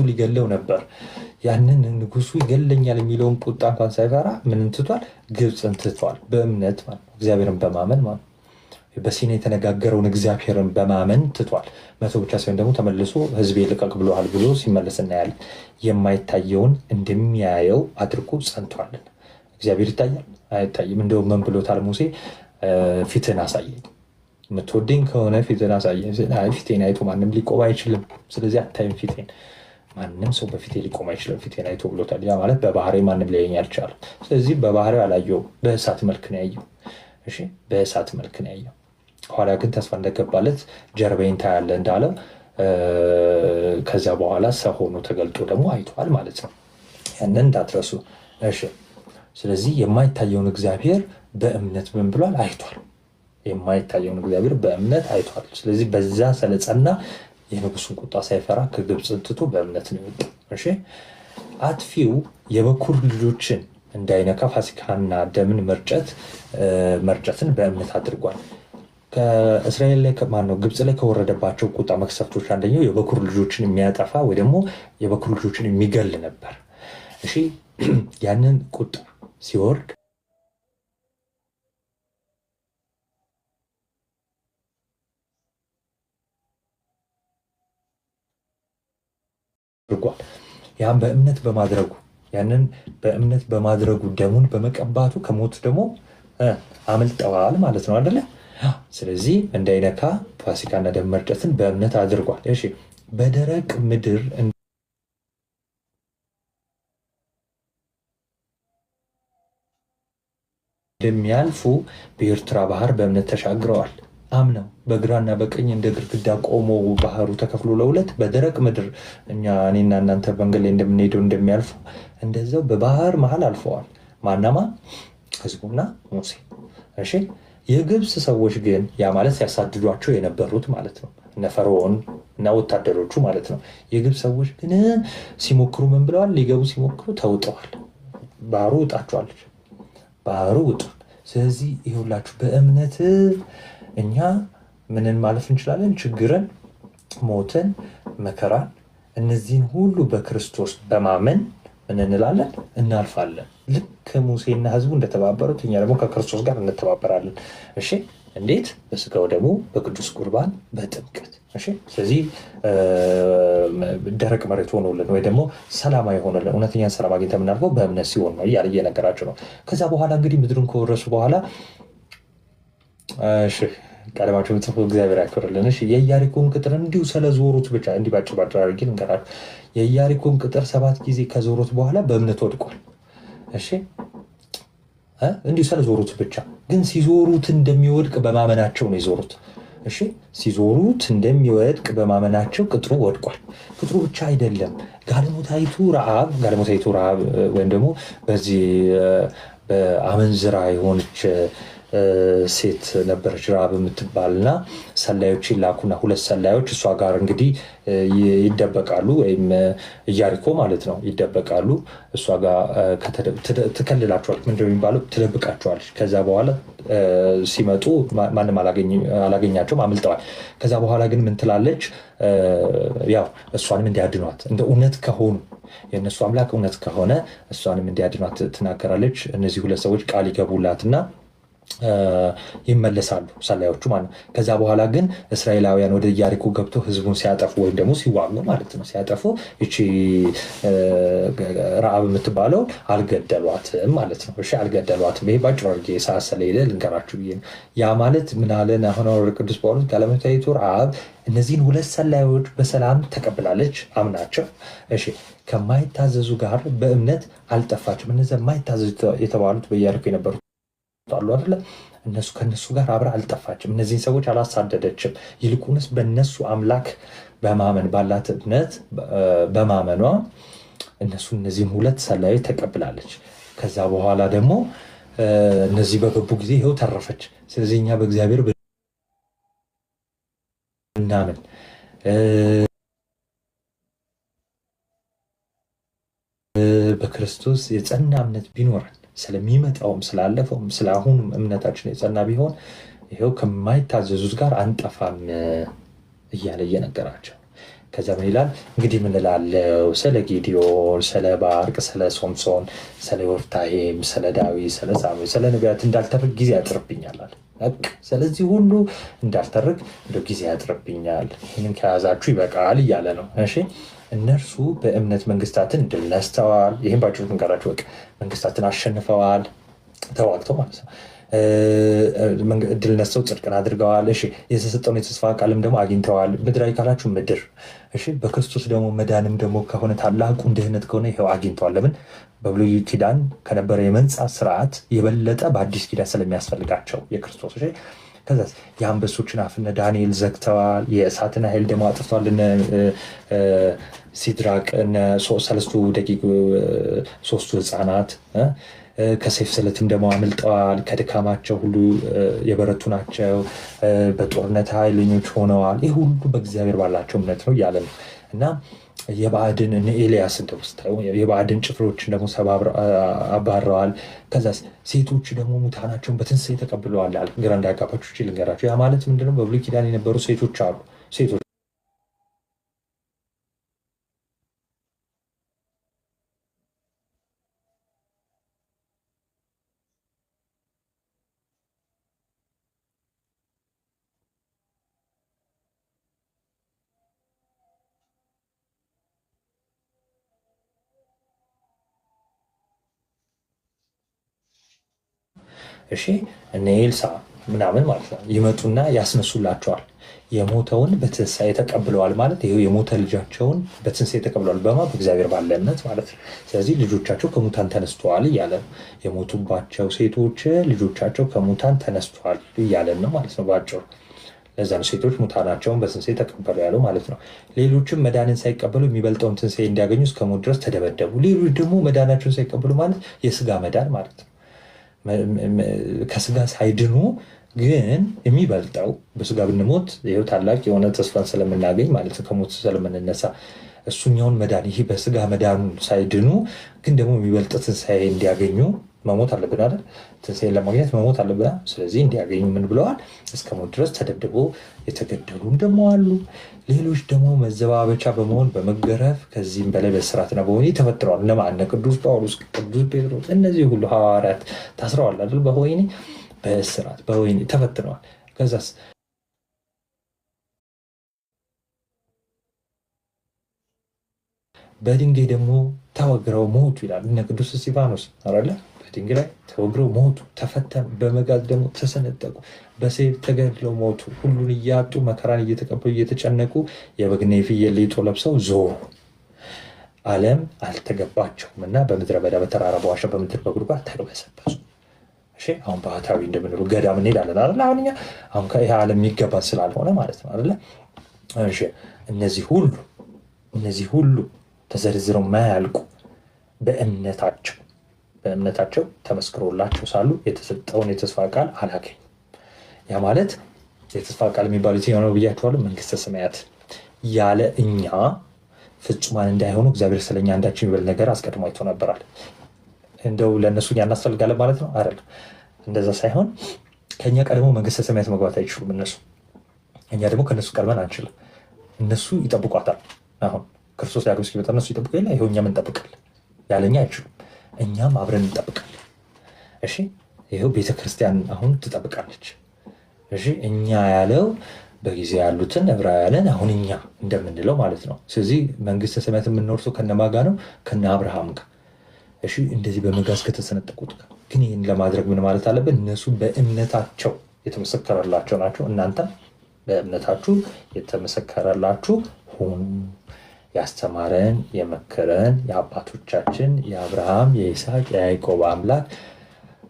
ሊገለው ነበር። ያንን ንጉሱ ይገለኛል የሚለውን ቁጣ እንኳን ሳይፈራ ምን ትቷል? ግብፅን ትቷል። በእምነት ማለት ነው፣ እግዚአብሔርን በማመን ማለት ነው። በሲና የተነጋገረውን እግዚአብሔርን በማመን ትቷል። መቶ ብቻ ሲሆን ደግሞ ተመልሶ ህዝቤ ልቀቅ ብሎሃል ብሎ ሲመለስ እናያለን። የማይታየውን እንደሚያየው አድርጎ ጸንቷልን። እግዚአብሔር ይታያል አይታይም? እንደውም ምን ብሎታል ሙሴ? ፊትን አሳየኝ፣ የምትወደኝ ከሆነ ፊትን አሳየኝ። ፊቴን አይቶ ማንም ሊቆም አይችልም። ስለዚህ አታይም ፊቴን፣ ማንም ሰው በፊቴ ሊቆም አይችልም ፊቴን አይቶ ብሎታል። ያ ማለት በባህሪ ማንም ሊያየኝ አልቻለም። ስለዚህ በባህሪ አላየውም፣ በእሳት መልክ ነው ያየው። እሺ በእሳት መልክ ነው ያየው። ኋላ ግን ተስፋ እንደገባለት ጀርባዬን ታያለህ እንዳለው ከዚያ በኋላ ሰው ሆኖ ተገልጦ ደግሞ አይቷል ማለት ነው። ያንን እንዳትረሱ እሺ። ስለዚህ የማይታየውን እግዚአብሔር በእምነት ምን ብሏል? አይቷል። የማይታየውን እግዚአብሔር በእምነት አይቷል። ስለዚህ በዛ ስለጸና የንጉሱን ቁጣ ሳይፈራ ከግብፅ ትቶ በእምነት ነው የወጣው። እሺ አጥፊው የበኩር ልጆችን እንዳይነካ ፋሲካና ደምን መርጨትን በእምነት አድርጓል። ከእስራኤል ላይ ማነው ግብፅ ላይ ከወረደባቸው ቁጣ መቅሰፍቶች አንደኛው የበኩር ልጆችን የሚያጠፋ ወይ ደግሞ የበኩር ልጆችን የሚገል ነበር። እሺ ያንን ቁጣ ሲወርድ አድርጓል። ያን በእምነት በማድረጉ ያንን በእምነት በማድረጉ ደሙን በመቀባቱ ከሞት ደግሞ አመልጠዋል ማለት ነው አይደለ? ስለዚህ እንዳይነካ ፋሲካና ደም መርጨትን በእምነት አድርጓል። እሺ በደረቅ ምድር እንደሚያልፉ በኤርትራ ባህር በእምነት ተሻግረዋል። አምነው በግራና በቀኝ እንደ ግድግዳ ቆመው ባህሩ ተከፍሎ ለሁለት በደረቅ ምድር እኔና እናንተ መንገድ ላይ እንደምንሄደው እንደሚያልፉ እንደዛው በባህር መሀል አልፈዋል። ማናማ? ህዝቡና ሙሴ። እሺ የግብፅ ሰዎች ግን ያ ማለት ሲያሳድዷቸው የነበሩት ማለት ነው እነ ፈርዖን እና ወታደሮቹ ማለት ነው። የግብፅ ሰዎች ግን ሲሞክሩ ምን ብለዋል? ሊገቡ ሲሞክሩ ተውጠዋል። ባህሩ ውጣቸዋለች። ባህሩ ውጧል። ስለዚህ ይኸውላችሁ በእምነት እኛ ምንን ማለፍ እንችላለን? ችግርን፣ ሞትን፣ መከራን እነዚህን ሁሉ በክርስቶስ በማመን ምን እንላለን? እናልፋለን። ልክ ሙሴና ህዝቡ እንደተባበሩት እኛ ደግሞ ከክርስቶስ ጋር እንተባበራለን። እሺ እንዴት? በስጋው ደግሞ በቅዱስ ቁርባን በጥምቀት። እሺ ስለዚህ ደረቅ መሬት ሆኖልን ወይ ደግሞ ሰላማዊ ሆኖልን እውነተኛ ሰላም አግኝተን የምናልፈው በእምነት ሲሆን ነው እያለ እየነገራቸው ነው። ከዛ በኋላ እንግዲህ ምድሩን ከወረሱ በኋላ ቀለማቸው ጽፎ እግዚአብሔር ያክብርልን። እሺ የኢያሪኮን ቅጥር እንዲሁ ስለዞሩት ብቻ እንዲህ ባጭር አድርጌ ልንገራችሁ። የኢያሪኮን ቅጥር 7 ጊዜ ከዞሩት በኋላ በእምነት ወድቋል። እሺ እንዲሁ ስለዞሩት ብቻ ግን ሲዞሩት እንደሚወድቅ በማመናቸው ነው የዞሩት። እሺ ሲዞሩት እንደሚወድቅ በማመናቸው ቅጥሩ ወድቋል። ቅጥሩ ብቻ አይደለም፣ ጋለሞታይቱ ረዓብ ወይም ደግሞ በዚህ በአመንዝራ የሆነች ሴት ነበረች ራብ የምትባልና ሰላዮች ይላኩና 2 ሰላዮች እሷ ጋር እንግዲህ ይደበቃሉ፣ ወይም ኢያሪኮ ማለት ነው ይደበቃሉ። እሷ ጋር ትከልላቸዋለች፣ ምንድን ነው የሚባለው ትደብቃቸዋለች። ከዛ በኋላ ሲመጡ ማንም አላገኛቸውም፣ አምልጠዋል። ከዛ በኋላ ግን ምን ትላለች? ያው እሷንም እንዲያድኗት እንደ እውነት ከሆኑ የእነሱ አምላክ እውነት ከሆነ እሷንም እንዲያድኗት ትናገራለች። እነዚህ 2 ሰዎች ቃል ይገቡላትና ይመለሳሉ፣ ሰላዮቹ ማለት ነው። ከዛ በኋላ ግን እስራኤላውያን ወደ ኢያሪኮ ገብተው ህዝቡን ሲያጠፉ ወይም ደግሞ ሲዋጉ ማለት ነው ሲያጠፉ ይቺ ረዓብ የምትባለው አልገደሏትም ማለት ነው። እሺ አልገደሏትም። ይሄ ባጭሩ አድርጌ ሰዓት ስለሄደ ልንገራችሁ ብዬ ነው። ያ ማለት ምን አለን? አሁን ቅዱስ ጳውሎስ ጋለሞታዊቱ ረዓብ እነዚህን 2 ሰላዮች በሰላም ተቀብላለች፣ አምናቸው። እሺ ከማይታዘዙ ጋር በእምነት አልጠፋችም። እነዚያ የማይታዘዙ የተባሉት በኢያሪኮ የነበሩት አሉ አይደለ? ከነሱ ጋር አብራ አልጠፋችም። እነዚህን ሰዎች አላሳደደችም። ይልቁንስ በነሱ አምላክ በማመን ባላት እምነት በማመኗ እነዚህን 2 ሰላዮች ተቀብላለች። ከዛ በኋላ ደግሞ እነዚህ በገቡ ጊዜ ይኸው ተረፈች። ስለዚህ እኛ በእግዚአብሔር ብናምን በክርስቶስ የጸና እምነት ቢኖረን ስለሚመጣውም ስላለፈውም ስለአሁኑም እምነታችን የጸና ቢሆን ይኸው ከማይታዘዙት ጋር አንጠፋም እያለ እየነገራቸው። ከዛ ምን ይላል እንግዲህ? ምን እላለሁ ስለ ጌዲዮን፣ ስለ ባርቅ፣ ስለ ሶምሶን፣ ስለ ዮፍታሔም፣ ስለ ዳዊት፣ ስለ ሳሙኤል፣ ስለ ነቢያት እንዳልተርክ ጊዜ ያጥርብኛል አለ። ስለዚህ ሁሉ እንዳልተርክ እንደው ጊዜ ያጥርብኛል፣ ይህንን ከያዛችሁ ይበቃል እያለ ነው። እሺ እነርሱ በእምነት መንግስታትን ድል ነስተዋል። ይህም ባጭሩ ንገራችሁ። በቃ መንግስታትን አሸንፈዋል፣ ተዋግተው ማለት ነው። ድል ነስተው ጽድቅን አድርገዋል። እሺ የተሰጠውን የተስፋ ቃልም ደግሞ አግኝተዋል። ምድራዊ ካላችሁ ምድር፣ እሺ በክርስቶስ ደግሞ መዳንም ደግሞ ከሆነ ታላቁን ድህነት ከሆነ ይኸው አግኝተዋል። ለምን? በብሉይ ኪዳን ከነበረ የመንጻት ስርዓት የበለጠ በአዲስ ኪዳን ስለሚያስፈልጋቸው የክርስቶስ። እሺ ከዛ የአንበሶችን አፍ እነ ዳንኤል ዘግተዋል። የእሳትን ኃይል ደግሞ አጥፍተዋል። እነ ሲድራቅ፣ እነ ሰለስቱ ደቂቅ፣ 3ቱ ህፃናት ከሰይፍ ስለትም ደግሞ አምልጠዋል። ከድካማቸው ሁሉ የበረቱ ናቸው። በጦርነት ኃይለኞች ሆነዋል። ይህ ሁሉ በእግዚአብሔር ባላቸው እምነት ነው እያለ ነው። እና የባዕድን እነ ኤልያስን ደግሞ የባዕድን ጭፍሮችን ደግሞ አባረዋል። ከዛ ሴቶች ደግሞ ሙታናቸውን በትንሣኤ ተቀብለዋል። ግራ እንዳያጋባችሁ ልንገራቸው። ያ ማለት ምንድነው? በብሉይ ኪዳን የነበሩ ሴቶች አሉ። ሴቶች እሺ እነ ኤልሳ ምናምን ማለት ነው ይመጡና ያስነሱላቸዋል። የሞተውን በትንሣኤ ተቀብለዋል ማለት ይሄው የሞተ ልጃቸውን በትንሣኤ ተቀብለዋል። በእግዚአብሔር ባለ እምነት ማለት ነው። ስለዚህ ልጆቻቸው ከሙታን ተነስተዋል እያለ ነው። የሞቱባቸው ሴቶች ልጆቻቸው ከሙታን ተነስተዋል እያለን ነው ማለት ነው ባጭሩ። ለዛ ነው ሴቶች ሙታናቸውን በትንሣኤ ተቀበሉ ያለው ማለት ነው። ሌሎችም መዳንን ሳይቀበሉ የሚበልጠውን ትንሣኤ እንዲያገኙ እስከ ሞት ድረስ ተደበደቡ። ሌሎች ደግሞ መዳናቸውን ሳይቀበሉ ማለት የስጋ መዳን ማለት ነው። ከስጋ ሳይድኑ ግን የሚበልጠው በስጋ ብንሞት ይኸው ታላቅ የሆነ ተስፋን ስለምናገኝ ማለት ነው፣ ከሞት ስለምንነሳ እሱኛውን መዳን ይሄ በስጋ መዳኑን ሳይድኑ ግን ደግሞ የሚበልጥ ትንሣኤ እንዲያገኙ መሞት አለብን አይደል? ትንሣኤን ለማግኘት መሞት አለብን። ስለዚህ እንዲያገኙ ምን ብለዋል? እስከ ሞት ድረስ ተደብድቦ የተገደሉም ደግሞ አሉ። ሌሎች ደግሞ መዘባበቻ በመሆን በመገረፍ ከዚህም በላይ በእስራትና በወህኒ ተፈትነዋል። እነማን? ቅዱስ ጳውሎስ፣ ቅዱስ ጴጥሮስ፣ እነዚህ ሁሉ ሐዋርያት ታስረዋል አይደል? በወህኒ በእስራት በወህኒ ተፈትነዋል። ከዛስ በድንጋይ ደግሞ ተወግረው ሞቱ ይላል እነ ቅዱስ እስጢፋኖስ አለ። በድንጋይ ላይ ተወግረው ሞቱ፣ ተፈተኑ፣ በመጋዝ ደግሞ ተሰነጠቁ፣ በሰይፍ ተገድለው ሞቱ። ሁሉን እያጡ መከራን እየተቀበሉ እየተጨነቁ የበግና የፍየል ሌጦ ለብሰው ዞሩ። ዓለም አልተገባቸውም እና በምድረ በዳ በተራራ በዋሻ በምድር በጉድጓድ ተቅበሰበሱ። አሁን ባህታዊ እንደምንለው ገዳም እንሄዳለን አይደል? አሁን እኛ አሁን ይሄ ዓለም የሚገባን ስላልሆነ ማለት ነው አይደለ? እነዚህ ሁሉ ተዘርዝረው ማያልቁ በእምነታቸው በእምነታቸው ተመስክሮላቸው ሳሉ የተሰጠውን የተስፋ ቃል አላገኙም። ያ ማለት የተስፋ ቃል የሚባሉት የሆነው ብያቸዋለሁ፣ መንግስተ ሰማያት ያለ እኛ ፍጹማን እንዳይሆኑ እግዚአብሔር ስለኛ አንዳችን የሚበል ነገር አስቀድሞ አይቶ ነበራል። እንደው ለእነሱ እኛ እናስፈልጋለን ማለት ነው አይደለም። እንደዛ ሳይሆን ከእኛ ቀድሞ መንግስተ ሰማያት መግባት አይችሉም እነሱ፣ እኛ ደግሞ ከእነሱ ቀድመን አንችልም። እነሱ ይጠብቋታል። አሁን ክርስቶስ ዳግም እስኪመጣ እነሱ ይጠብቁ የለ፣ ይኸው እኛም እንጠብቃለን። ያለኛ አይችሉም፣ እኛም አብረን እንጠብቃለን። እሺ፣ ይኸው ቤተክርስቲያን አሁን ትጠብቃለች። እሺ፣ እኛ ያለው በጊዜ ያሉትን ዕብራውያንን አሁን እኛ እንደምንለው ማለት ነው። ስለዚህ መንግስተ ሰማያት የምንወርሰው ከነማጋ ነው? ከነ አብርሃም ጋር። እሺ፣ እንደዚህ በመጋዝ ከተሰነጠቁት ጋር። ግን ይህን ለማድረግ ምን ማለት አለብን? እነሱ በእምነታቸው የተመሰከረላቸው ናቸው። እናንተ በእምነታችሁ የተመሰከረላችሁ ሁኑ። ያስተማረን የመከረን የአባቶቻችን የአብርሃም የይስሐቅ የያዕቆብ አምላክ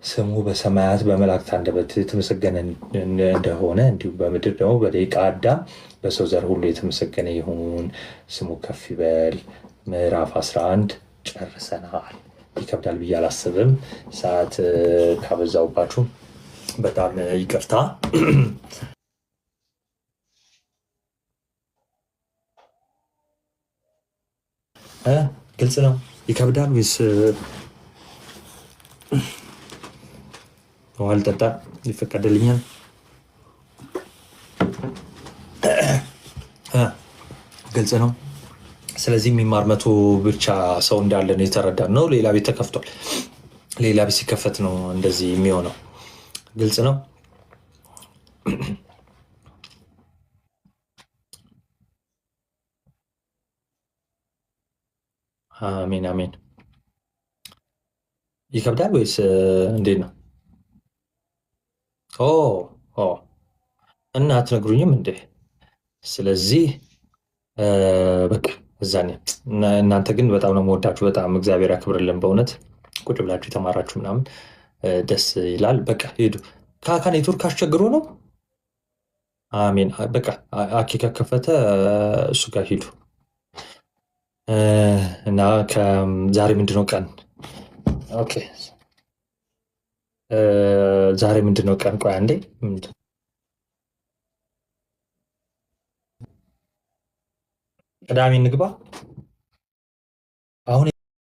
ስሙ በሰማያት በመላእክት አንደበት የተመሰገነ እንደሆነ እንዲሁም በምድር ደግሞ በደቂቀ አዳም በሰው ዘር ሁሉ የተመሰገነ ይሁን፣ ስሙ ከፍ ይበል። ምዕራፍ 11 ጨርሰናል። ይከብዳል ብዬ አላስብም። ሰዓት ካበዛውባችሁ በጣም ይቅርታ። ግልጽ ነው። ይከብዳል ወይስ ውሃ ልጠጣ? ይፈቀድልኛል? ግልጽ ነው። ስለዚህ የሚማር 100 ብቻ ሰው እንዳለ ነው የተረዳን ነው። ሌላ ቤት ተከፍቷል። ሌላ ቤት ሲከፈት ነው እንደዚህ የሚሆነው። ግልጽ ነው። አሜን አሜን። ይከብዳል ወይስ እንዴት ነው? እና አትነግሩኝም እንዴ? ስለዚህ በቃ እዛኔ እናንተ ግን በጣም ነው የምወዳችሁ። በጣም እግዚአብሔር ያክብርልን በእውነት ቁጭ ብላችሁ የተማራችሁ ምናምን ደስ ይላል። በቃ ሄዱ። ካካ ኔትወርክ አስቸግሮ ነው። አሜን። በቃ አኬ ከከፈተ እሱ ጋር ሂዱ እና ዛሬ ምንድነው ቀን? ኦኬ ዛሬ ምንድነው ቀን? ቆይ አንዴ ቅዳሜ እንግባ።